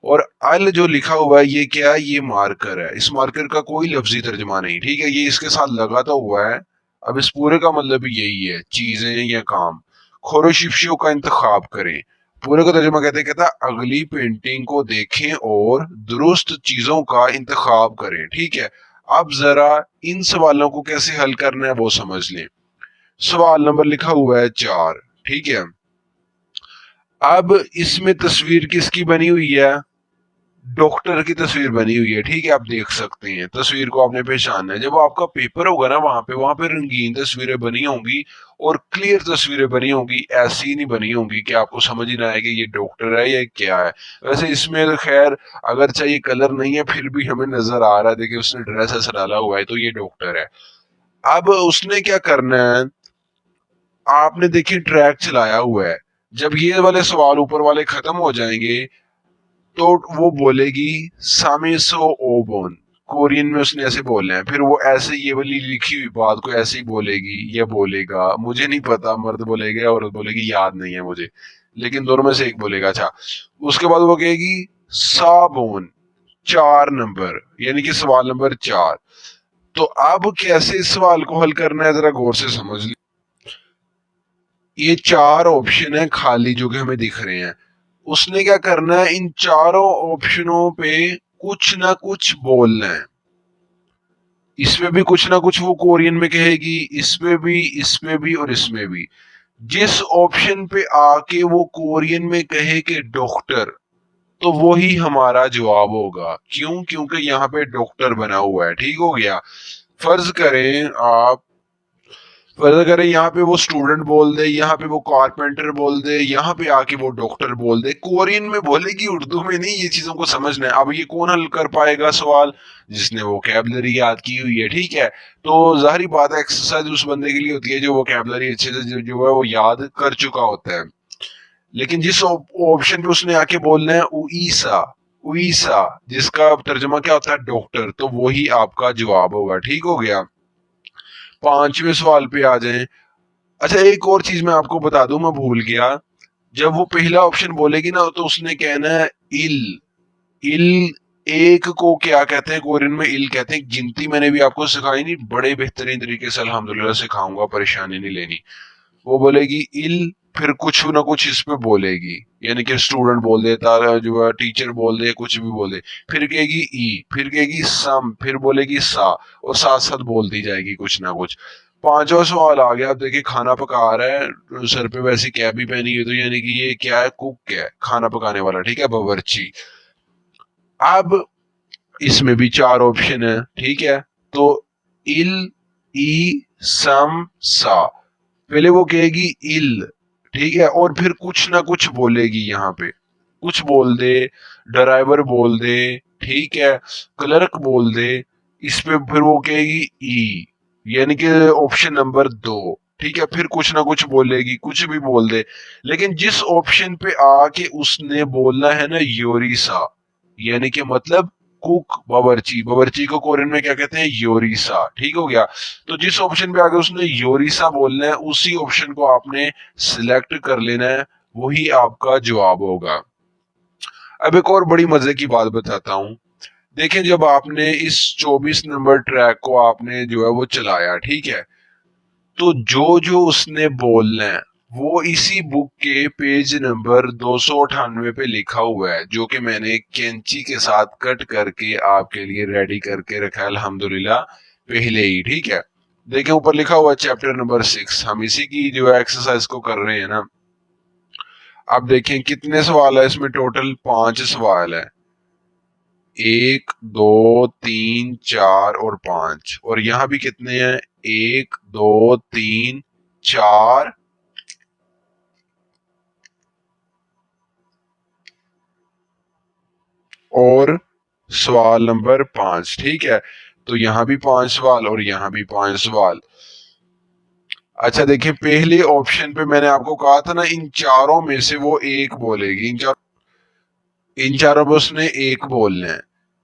और अल जो लिखा हुआ है ये क्या है, ये मार्कर है। इस मार्कर का कोई लफ्जी तर्जमा नहीं, ठीक है, ये इसके साथ लगा तो हुआ है। अब इस पूरे का मतलब भी यही है, चीजें या काम। खोरोशिफ्शियों का इंतखाब करें, पूरे का तर्जुमा कहते हैं, कहता है अगली पेंटिंग को देखें और दुरुस्त चीजों का इंतखाब करें, ठीक है। अब जरा इन सवालों को कैसे हल करना है वो समझ लें। सवाल नंबर लिखा हुआ है 4, ठीक है। अब इसमें तस्वीर किसकी बनी हुई है? डॉक्टर की तस्वीर बनी हुई है, ठीक है, आप देख सकते हैं। तस्वीर को आपने पहचानना है। जब आपका पेपर होगा ना, वहां पे रंगीन तस्वीरें बनी होंगी और क्लियर तस्वीरें बनी होंगी, ऐसी नहीं बनी होंगी कि आपको समझ ही ना आए कि ये डॉक्टर है या क्या है। वैसे इसमें तो खैर अगर चाहिए कलर नहीं है फिर भी हमें नजर आ रहा है, देखिए उसने ड्रेस ऐसा डाला हुआ है तो ये डॉक्टर है। अब उसने क्या करना है, आपने देखिए ट्रैक चलाया हुआ है। जब ये वाले सवाल ऊपर वाले खत्म हो जाएंगे तो वो बोलेगी सामेसो ओबोन, कोरियन में उसने ऐसे बोलना है। फिर वो ऐसे ये वाली लिखी हुई बात को ऐसे ही बोलेगी या बोलेगा, मुझे नहीं पता, मर्द बोलेगा या औरत बोलेगी, याद नहीं है मुझे, लेकिन दोनों में से एक बोलेगा। अच्छा, उसके बाद वो कहेगी साबोन, 4 नंबर, यानी कि सवाल नंबर 4। तो अब कैसे इस सवाल को हल करना है जरा गौर से समझ ली। ये 4 ऑप्शन है खाली जो कि हमें दिख रहे हैं। उसने क्या करना है, इन चारों ऑप्शनों पे कुछ ना कुछ बोलना है। इसमें भी कुछ ना कुछ वो कोरियन में कहेगी, इसमें भी और इसमें भी। जिस ऑप्शन पे आके वो कोरियन में कहे कि डॉक्टर, तो वो ही हमारा जवाब होगा। क्यों? क्योंकि यहाँ पे डॉक्टर बना हुआ है। ठीक हो गया। फर्ज करें आप, फर्ज करें यहाँ पे वो स्टूडेंट बोल दे, यहाँ पे वो कारपेंटर बोल दे, यहाँ पे आके वो डॉक्टर बोल दे। कोरियन में बोलेगी, उर्दू में नहीं। ये चीजों को समझना है। अब ये कौन हल कर पाएगा सवाल? जिसने वोकैबुलरी याद की हुई है, ठीक है। तो जाहिर बात है एक्सरसाइज उस बंदे के लिए होती है जो वोकैबुलरी अच्छे से जो है वो याद कर चुका होता है। लेकिन जिस ऑप्शन पे उसने आके बोलना है उईसा, उईसा, जिसका तर्जुमा क्या होता है? डॉक्टर, तो वही आपका जवाब होगा। ठीक हो गया। 5वें सवाल पे आ जाएं। अच्छा, एक और चीज मैं आपको बता दूं, मैं भूल गया। जब वो पहला ऑप्शन बोलेगी ना तो उसने कहना है इल, इल। एक को क्या कहते हैं कोरियन में? इल कहते हैं। गिनती मैंने भी आपको सिखाई नहीं, बड़े बेहतरीन तरीके से अल्हम्दुलिल्लाह सिखाऊंगा, परेशानी नहीं लेनी। वो बोलेगी इल, फिर कुछ ना कुछ इस पे बोलेगी, यानी कि स्टूडेंट बोल देता जो है, टीचर बोल दे, कुछ भी बोल दे। फिर कहेगी ई, फिर कहेगी सम, फिर बोलेगी सा, और साथ साथ बोलती जाएगी कुछ ना कुछ। 5वां सवाल आ गया। आप देखिए खाना पका रहा है, सर पे वैसी कैप भी पहनी है, तो यानी कि ये क्या है? कुक है, खाना पकाने वाला, ठीक है, बावर्ची। अब इसमें भी 4 ऑप्शन है, ठीक है। तो इल, ई, सम, सा। पहले वो कहेगी इल, ठीक है, और फिर कुछ ना कुछ बोलेगी। यहाँ पे कुछ बोल दे, ड्राइवर बोल दे, ठीक है, क्लर्क बोल दे। इस पे फिर वो कहेगी ई, यानी कि ऑप्शन नंबर 2, ठीक है। फिर कुछ ना कुछ बोलेगी, कुछ भी बोल दे। लेकिन जिस ऑप्शन पे आके उसने बोलना है ना योरीसा, यानी कि मतलब कुक, बावर्ची। बावर्ची को कोरियन में क्या कहते हैं? योरीसा। ठीक हो गया। तो जिस ऑप्शन पे आगे उसने योरीसा बोलना है उसी ऑप्शन को आपने सिलेक्ट कर लेना है, वही आपका जवाब होगा। अब एक और बड़ी मजे की बात बताता हूँ। देखें, जब आपने इस 24 नंबर ट्रैक को आपने जो है वो चलाया, ठीक है, तो जो जो उसने बोलना है वो इसी बुक के पेज नंबर 298 पे लिखा हुआ है, जो कि मैंने कैंची के साथ कट करके आपके लिए रेडी करके रखा है अल्हम्दुलिल्लाह पहले ही, ठीक है। देखें ऊपर लिखा हुआ है चैप्टर नंबर 6। हम इसी की जो है एक्सरसाइज को कर रहे हैं ना। अब देखें कितने सवाल है इसमें, टोटल 5 सवाल है। 1, 2, 3, 4 और 5। और यहाँ भी कितने हैं? 1, 2, 3, 4 और सवाल नंबर 5, ठीक है। तो यहाँ भी 5 सवाल और यहाँ भी 5 सवाल। अच्छा देखिए, पहले ऑप्शन पे मैंने आपको कहा था ना, इन चारों में से वो एक बोलेगी। इन चारों में उसने एक बोलना है।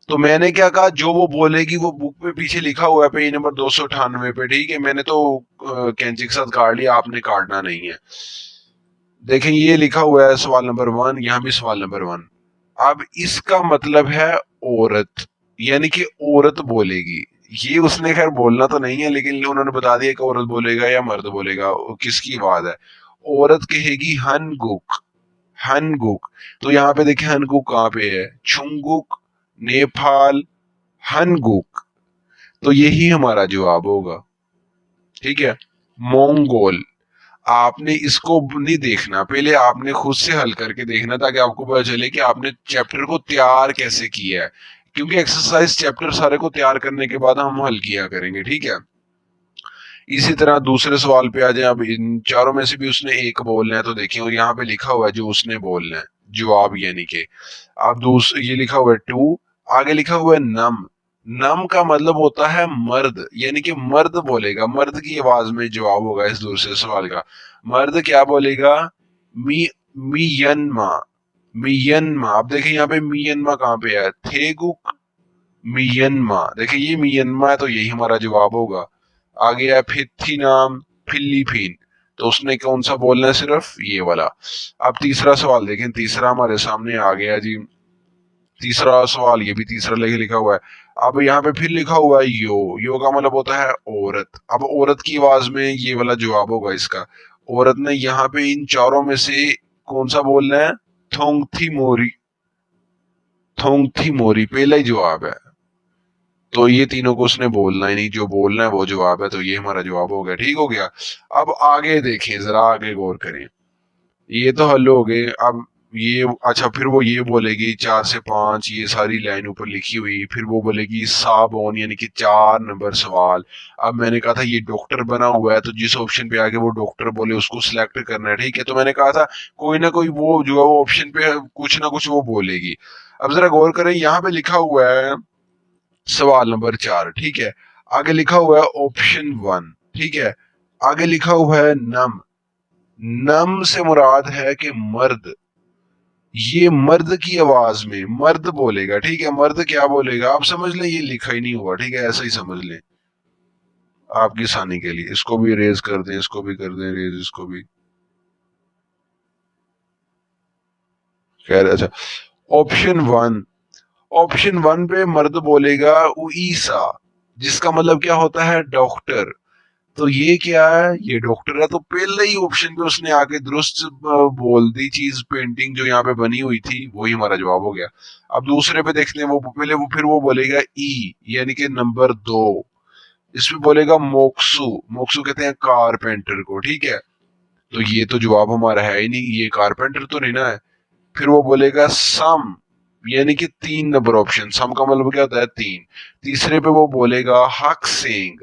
तो मैंने क्या कहा, जो वो बोलेगी वो बुक पे पीछे लिखा हुआ है पेज नंबर 298 पे, ठीक है। मैंने तो कैंची के साथ काट लिया, आपने काटना नहीं है। देखें ये लिखा हुआ है सवाल नंबर 1, यहाँ भी सवाल नंबर 1। अब इसका मतलब है औरत, यानी कि औरत बोलेगी। ये उसने खैर बोलना तो नहीं है, लेकिन उन्होंने बता दिया कि औरत बोलेगा या मर्द बोलेगा, किसकी बात है। औरत कहेगी हनगुक, हनगुक। तो यहाँ पे देखिए हनगुक कहाँ पे है? छुंगुक, नेपाल, हनगुक। तो यही हमारा जवाब होगा, ठीक है। मोंगोल। आपने इसको नहीं देखना, पहले आपने खुद से हल करके देखना ताकि आपको पता चले कि आपने चैप्टर को तैयार कैसे किया है, क्योंकि एक्सरसाइज चैप्टर सारे को तैयार करने के बाद हम हल किया करेंगे, ठीक है। इसी तरह दूसरे सवाल पे आ जाए। अब इन चारों में से भी उसने एक बोलना है, तो देखिए और यहाँ पे लिखा हुआ है जो उसने बोलना है जवाब, यानी कि अब ये लिखा हुआ है टू, आगे लिखा हुआ है नम। नम का मतलब होता है मर्द, यानी कि मर्द बोलेगा, मर्द की आवाज में जवाब होगा इस दूसरे सवाल का। मर्द क्या बोलेगा? मी मियनमा, मियनमा। अब देखिए यहाँ पे मियनमा कहाँ पे है? थेगुक मियनमा। देखिए ये मियनमा है तो यही हमारा जवाब होगा। आगे है फिथिनाम, फिलीपीन। तो उसने कौन सा बोलना है? सिर्फ ये वाला। अब तीसरा सवाल देखें, तीसरा हमारे सामने आ गया जी। तीसरा सवाल, ये भी तीसरा लेके लिखा हुआ है। अब यहाँ पे फिर लिखा हुआ है यो का मतलब होता है औरत। अब औरत की आवाज में ये वाला जवाब होगा इसका। औरत ने यहाँ पे इन चारों में से कौन सा बोलना है? थोंगथी मोरी, थोंगथी मोरी पहला ही जवाब है। तो ये तीनों को उसने बोलना ही नहीं, जो बोलना है वो जवाब है, तो ये हमारा जवाब हो गया, ठीक हो गया। अब आगे देखें, जरा आगे गौर करें। ये तो हल हो गए। अब ये अच्छा, फिर वो ये बोलेगी 4 से 5, ये सारी लाइन ऊपर लिखी हुई। फिर वो बोलेगी साबोन, यानी कि 4 नंबर सवाल। अब मैंने कहा था ये डॉक्टर बना हुआ है, तो जिस ऑप्शन पे आगे वो डॉक्टर बोले उसको सिलेक्ट करना है, ठीक है। तो मैंने कहा था कोई ना कोई वो जो है वो ऑप्शन पे कुछ ना कुछ वो बोलेगी। अब जरा गौर करें, यहाँ पे लिखा हुआ है सवाल नंबर 4, ठीक है। आगे लिखा हुआ है ऑप्शन 1, ठीक है। आगे लिखा हुआ है नम। नम से मुराद है कि मर्द। ये मर्द की आवाज में मर्द बोलेगा, ठीक है। मर्द क्या बोलेगा आप समझ लें, ये लिखा ही नहीं हुआ, ठीक है, ऐसा ही समझ लें आपकी आसानी के लिए। इसको भी रेज कर दें, इसको भी कर दें रेज, इसको भी। खैर अच्छा, ऑप्शन 1, ऑप्शन 1 पे मर्द बोलेगा उईसा, जिसका मतलब क्या होता है? डॉक्टर। तो ये क्या है? ये डॉक्टर है। तो पहले ही ऑप्शन पे उसने आके दुरुस्त बोल दी चीज, पेंटिंग जो यहाँ पे बनी हुई थी वही हमारा जवाब हो गया। अब दूसरे पे देखते हैं, वो पहले वो फिर वो बोलेगा ई, यानी कि नंबर 2। इसमें बोलेगा मोक्सू, मोक्सू कहते हैं कारपेंटर को, ठीक है। तो ये तो जवाब हमारा है ही नहीं, ये कारपेंटर तो नहीं ना है। फिर वो बोलेगा सम, यानी कि 3 नंबर ऑप्शन। सम का मतलब क्या होता है? 3। तीसरे पे वो बोलेगा हक सिंह।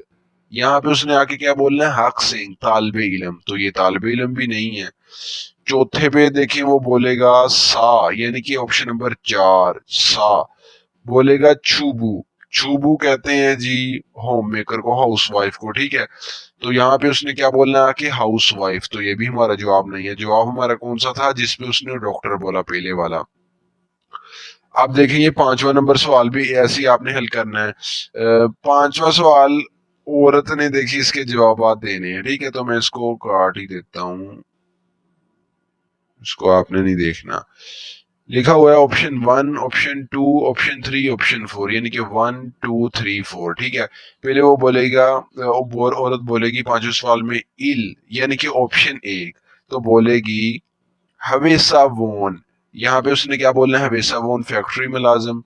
यहाँ पे उसने आके क्या बोलना है? हक सिंह, तालिबे इलम। तो ये तालिबे इलम भी नहीं है। चौथे पे देखिए वो बोलेगा सा, यानी कि ऑप्शन नंबर 4 सा। बोलेगा छुबू, छुबू कहते हैं जी होम मेकर को, हाउस वाइफ को, ठीक है। तो यहाँ पे उसने क्या बोलना है कि हाउस वाइफ। तो ये भी हमारा जवाब नहीं है। जवाब हमारा कौन सा था जिसपे उसने डॉक्टर बोला? पहले वाला। आप देखें ये 5वां नंबर सवाल भी ऐसे ही आपने हल करना है। 5वां सवाल औरत ने देखी इसके जवाब देने हैं, ठीक है। तो मैं इसको काट ही देता हूँ, इसको आपने नहीं देखना। लिखा हुआ है ऑप्शन 1, ऑप्शन 2, ऑप्शन 3, ऑप्शन 4, यानी कि 1 2 3 4, ठीक है। पहले वो बोलेगा औरत बोलेगी 5वें सवाल में इल, यानी कि ऑप्शन 1। तो बोलेगी हवेसा वोन। यहाँ पे उसने क्या बोलना है? हवेसा वोन फैक्ट्री में लाजम।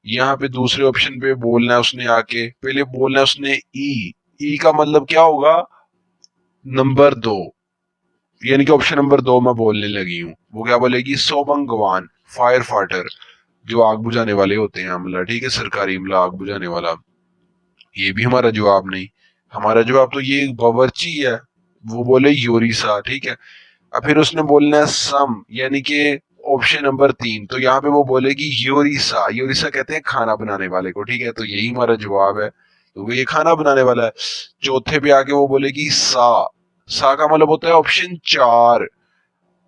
यहाँ पे दूसरे ऑप्शन पे बोलना है उसने आके, पहले बोलना है उसने ई का मतलब क्या होगा? नंबर 2, यानी कि ऑप्शन नंबर 2 मैं बोलने लगी हूँ। वो क्या बोलेगी? सोबंगवान, फायर फाइटर, जो आग बुझाने वाले होते हैं, अमला, ठीक है, सरकारी अमला, आग बुझाने वाला। ये भी हमारा जवाब नहीं। हमारा जवाब तो ये बावर्ची है। वो बोले योरिसा, ठीक है। अब फिर उसने बोलना है सम, यानी कि ऑप्शन नंबर 3। तो यहाँ पे वो बोलेगी योरिसा, योरिसा कहते हैं खाना बनाने वाले को, ठीक है। तो यही हमारा जवाब है, क्योंकि ये खाना बनाने वाला है। चौथे पे आके वो बोलेगी सा का मतलब होता है ऑप्शन 4।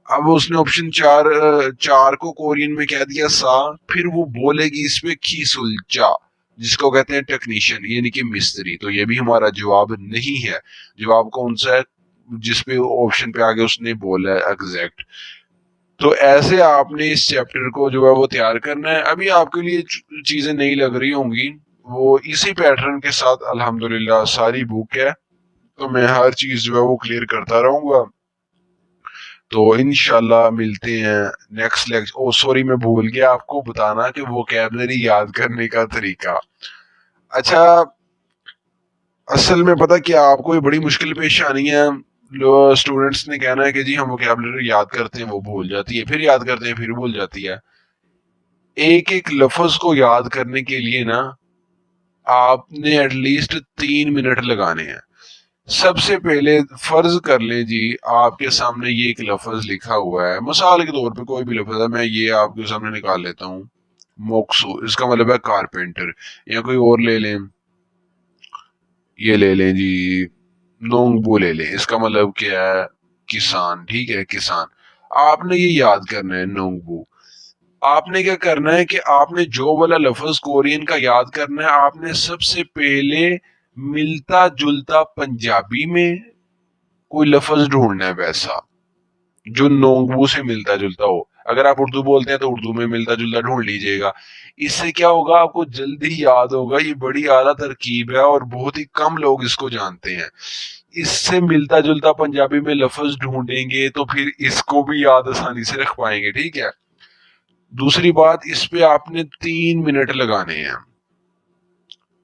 अब उसने ऑप्शन 4 को कोरियन में कह दिया सा। फिर वो बोलेगी इसमें खीसुलचा, जिसको कहते हैं टेक्नीशियन, यानी कि मिस्त्री। तो ये भी हमारा जवाब नहीं है। जवाब कौन सा है? जिसपे ऑप्शन पे आगे उसने बोला है एग्जैक्ट। तो ऐसे आपने इस चैप्टर को जो है वो तैयार करना है। अभी आपके लिए चीजें नहीं लग रही होंगी, वो इसी पैटर्न के साथ अल्हम्दुलिल्लाह सारी बुक है। तो मैं हर चीज जो है वो क्लियर करता रहूंगा। तो इंशाल्लाह मिलते हैं नेक्स्ट लेक्चर। ओ सॉरी, मैं भूल गया आपको बताना कि वोकैबलरी याद करने का तरीका। अच्छा, असल में पता क्या आपको ये बड़ी मुश्किल पेश आनी है। स्टूडेंट्स ने कहना है कि जी हम वोकैबुलरी याद करते हैं, वो भूल जाती है, फिर याद करते हैं, फिर भूल जाती है। एक एक लफ्ज को याद करने के लिए ना आपने एटलीस्ट 3 मिनट लगाने हैं। सबसे पहले फर्ज कर लें जी, आपके सामने ये एक लफ्ज लिखा हुआ है, मिसाल के तौर पे कोई भी लफ्ज है, मैं ये आपके सामने निकाल लेता हूँ, मोक्सू, इसका मतलब है कारपेंटर। या कोई और ले लें, ये ले लें जी, नोंगबू ले लें, इसका मतलब क्या है, किसान। ठीक है, किसान। आपने ये याद करना है, नोंगबू। आपने क्या करना है कि आपने जो वाला लफ्ज कोरियन का याद करना है, आपने सबसे पहले मिलता जुलता पंजाबी में कोई लफ्ज ढूंढना है वैसा, जो नोंगबू से मिलता जुलता हो। अगर आप उर्दू बोलते हैं तो उर्दू में मिलता जुलता ढूंढ लीजिएगा। इससे क्या होगा, आपको जल्दी याद होगा। ये बड़ी आला तरकीब है और बहुत ही कम लोग इसको जानते हैं। इससे मिलता जुलता पंजाबी में लफ्ज ढूंढेंगे तो फिर इसको भी याद आसानी से रख पाएंगे। ठीक है। दूसरी बात, इस पे आपने 3 मिनट लगाने हैं।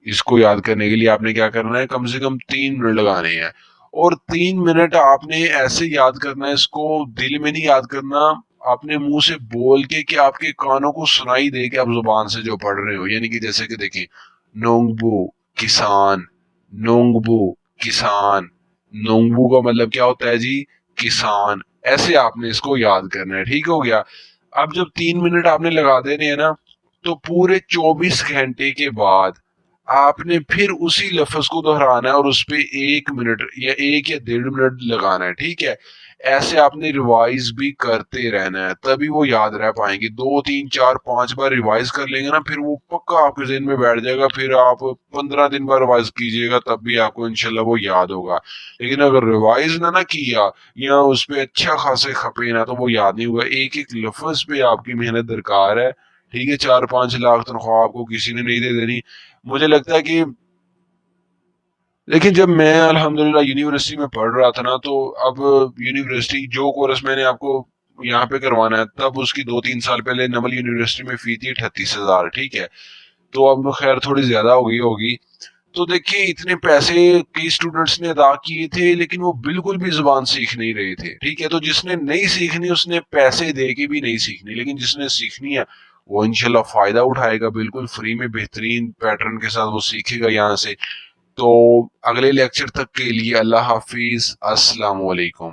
इसको याद करने के लिए आपने क्या करना है, कम से कम 3 मिनट लगाने हैं। और 3 मिनट आपने ऐसे याद करना है, इसको दिल में नहीं याद करना, आपने मुंह से बोल के कि आपके कानों को सुनाई दे कि आप जुबान से जो पढ़ रहे हो। यानी कि जैसे कि देखिए, नोंगबू किसान, नोंगबू किसान। नोंगबू का मतलब क्या होता है जी, किसान। ऐसे आपने इसको याद करना है। ठीक हो गया। अब जब 3 मिनट आपने लगा देने हैं ना, तो पूरे 24 घंटे के बाद आपने फिर उसी लफ्ज को दोहराना है और उस पे 1 मिनट या 1 या 1.5 मिनट लगाना है। ठीक है। ऐसे आपने रिवाइज भी करते रहना है, तभी वो याद रह पाएंगे। 2 3 4 5 बार रिवाइज कर लेंगे ना, फिर वो पक्का आपके जहन में बैठ जाएगा। फिर आप 15 दिन बाद रिवाइज कीजिएगा, तब भी आपको इंशाल्लाह वो याद होगा। लेकिन अगर रिवाइज ना किया या उस पर अच्छा खासे खपे ना, तो वो याद नहीं हुआ। एक एक लफ्ज पे आपकी मेहनत दरकार है। ठीक है। 4 5 लाख तनख्वाह आपको किसी ने नहीं दे देनी। मुझे लगता है कि, लेकिन जब मैं अल्हम्दुलिल्लाह यूनिवर्सिटी में पढ़ रहा था ना, तो अब यूनिवर्सिटी जो कोर्स मैंने आपको यहाँ पे करवाना है, तब उसकी 2 3 साल पहले नमल यूनिवर्सिटी में फी थी 38,000। ठीक है। तो अब खैर थोड़ी ज्यादा हो गई होगी। तो देखिए, इतने पैसे कई स्टूडेंट्स ने अदा किए थे, लेकिन वो बिल्कुल भी जुबान सीख नहीं रहे थे। ठीक है। तो जिसने नहीं सीखनी उसने पैसे दे के भी नहीं सीखनी, लेकिन जिसने सीखनी है वो इंशाल्लाह फायदा उठाएगा, बिल्कुल फ्री में बेहतरीन पैटर्न के साथ वो सीखेगा यहाँ से। तो अगले लेक्चर तक के लिए अल्लाह हाफिज, अस्सलाम वालेकुम।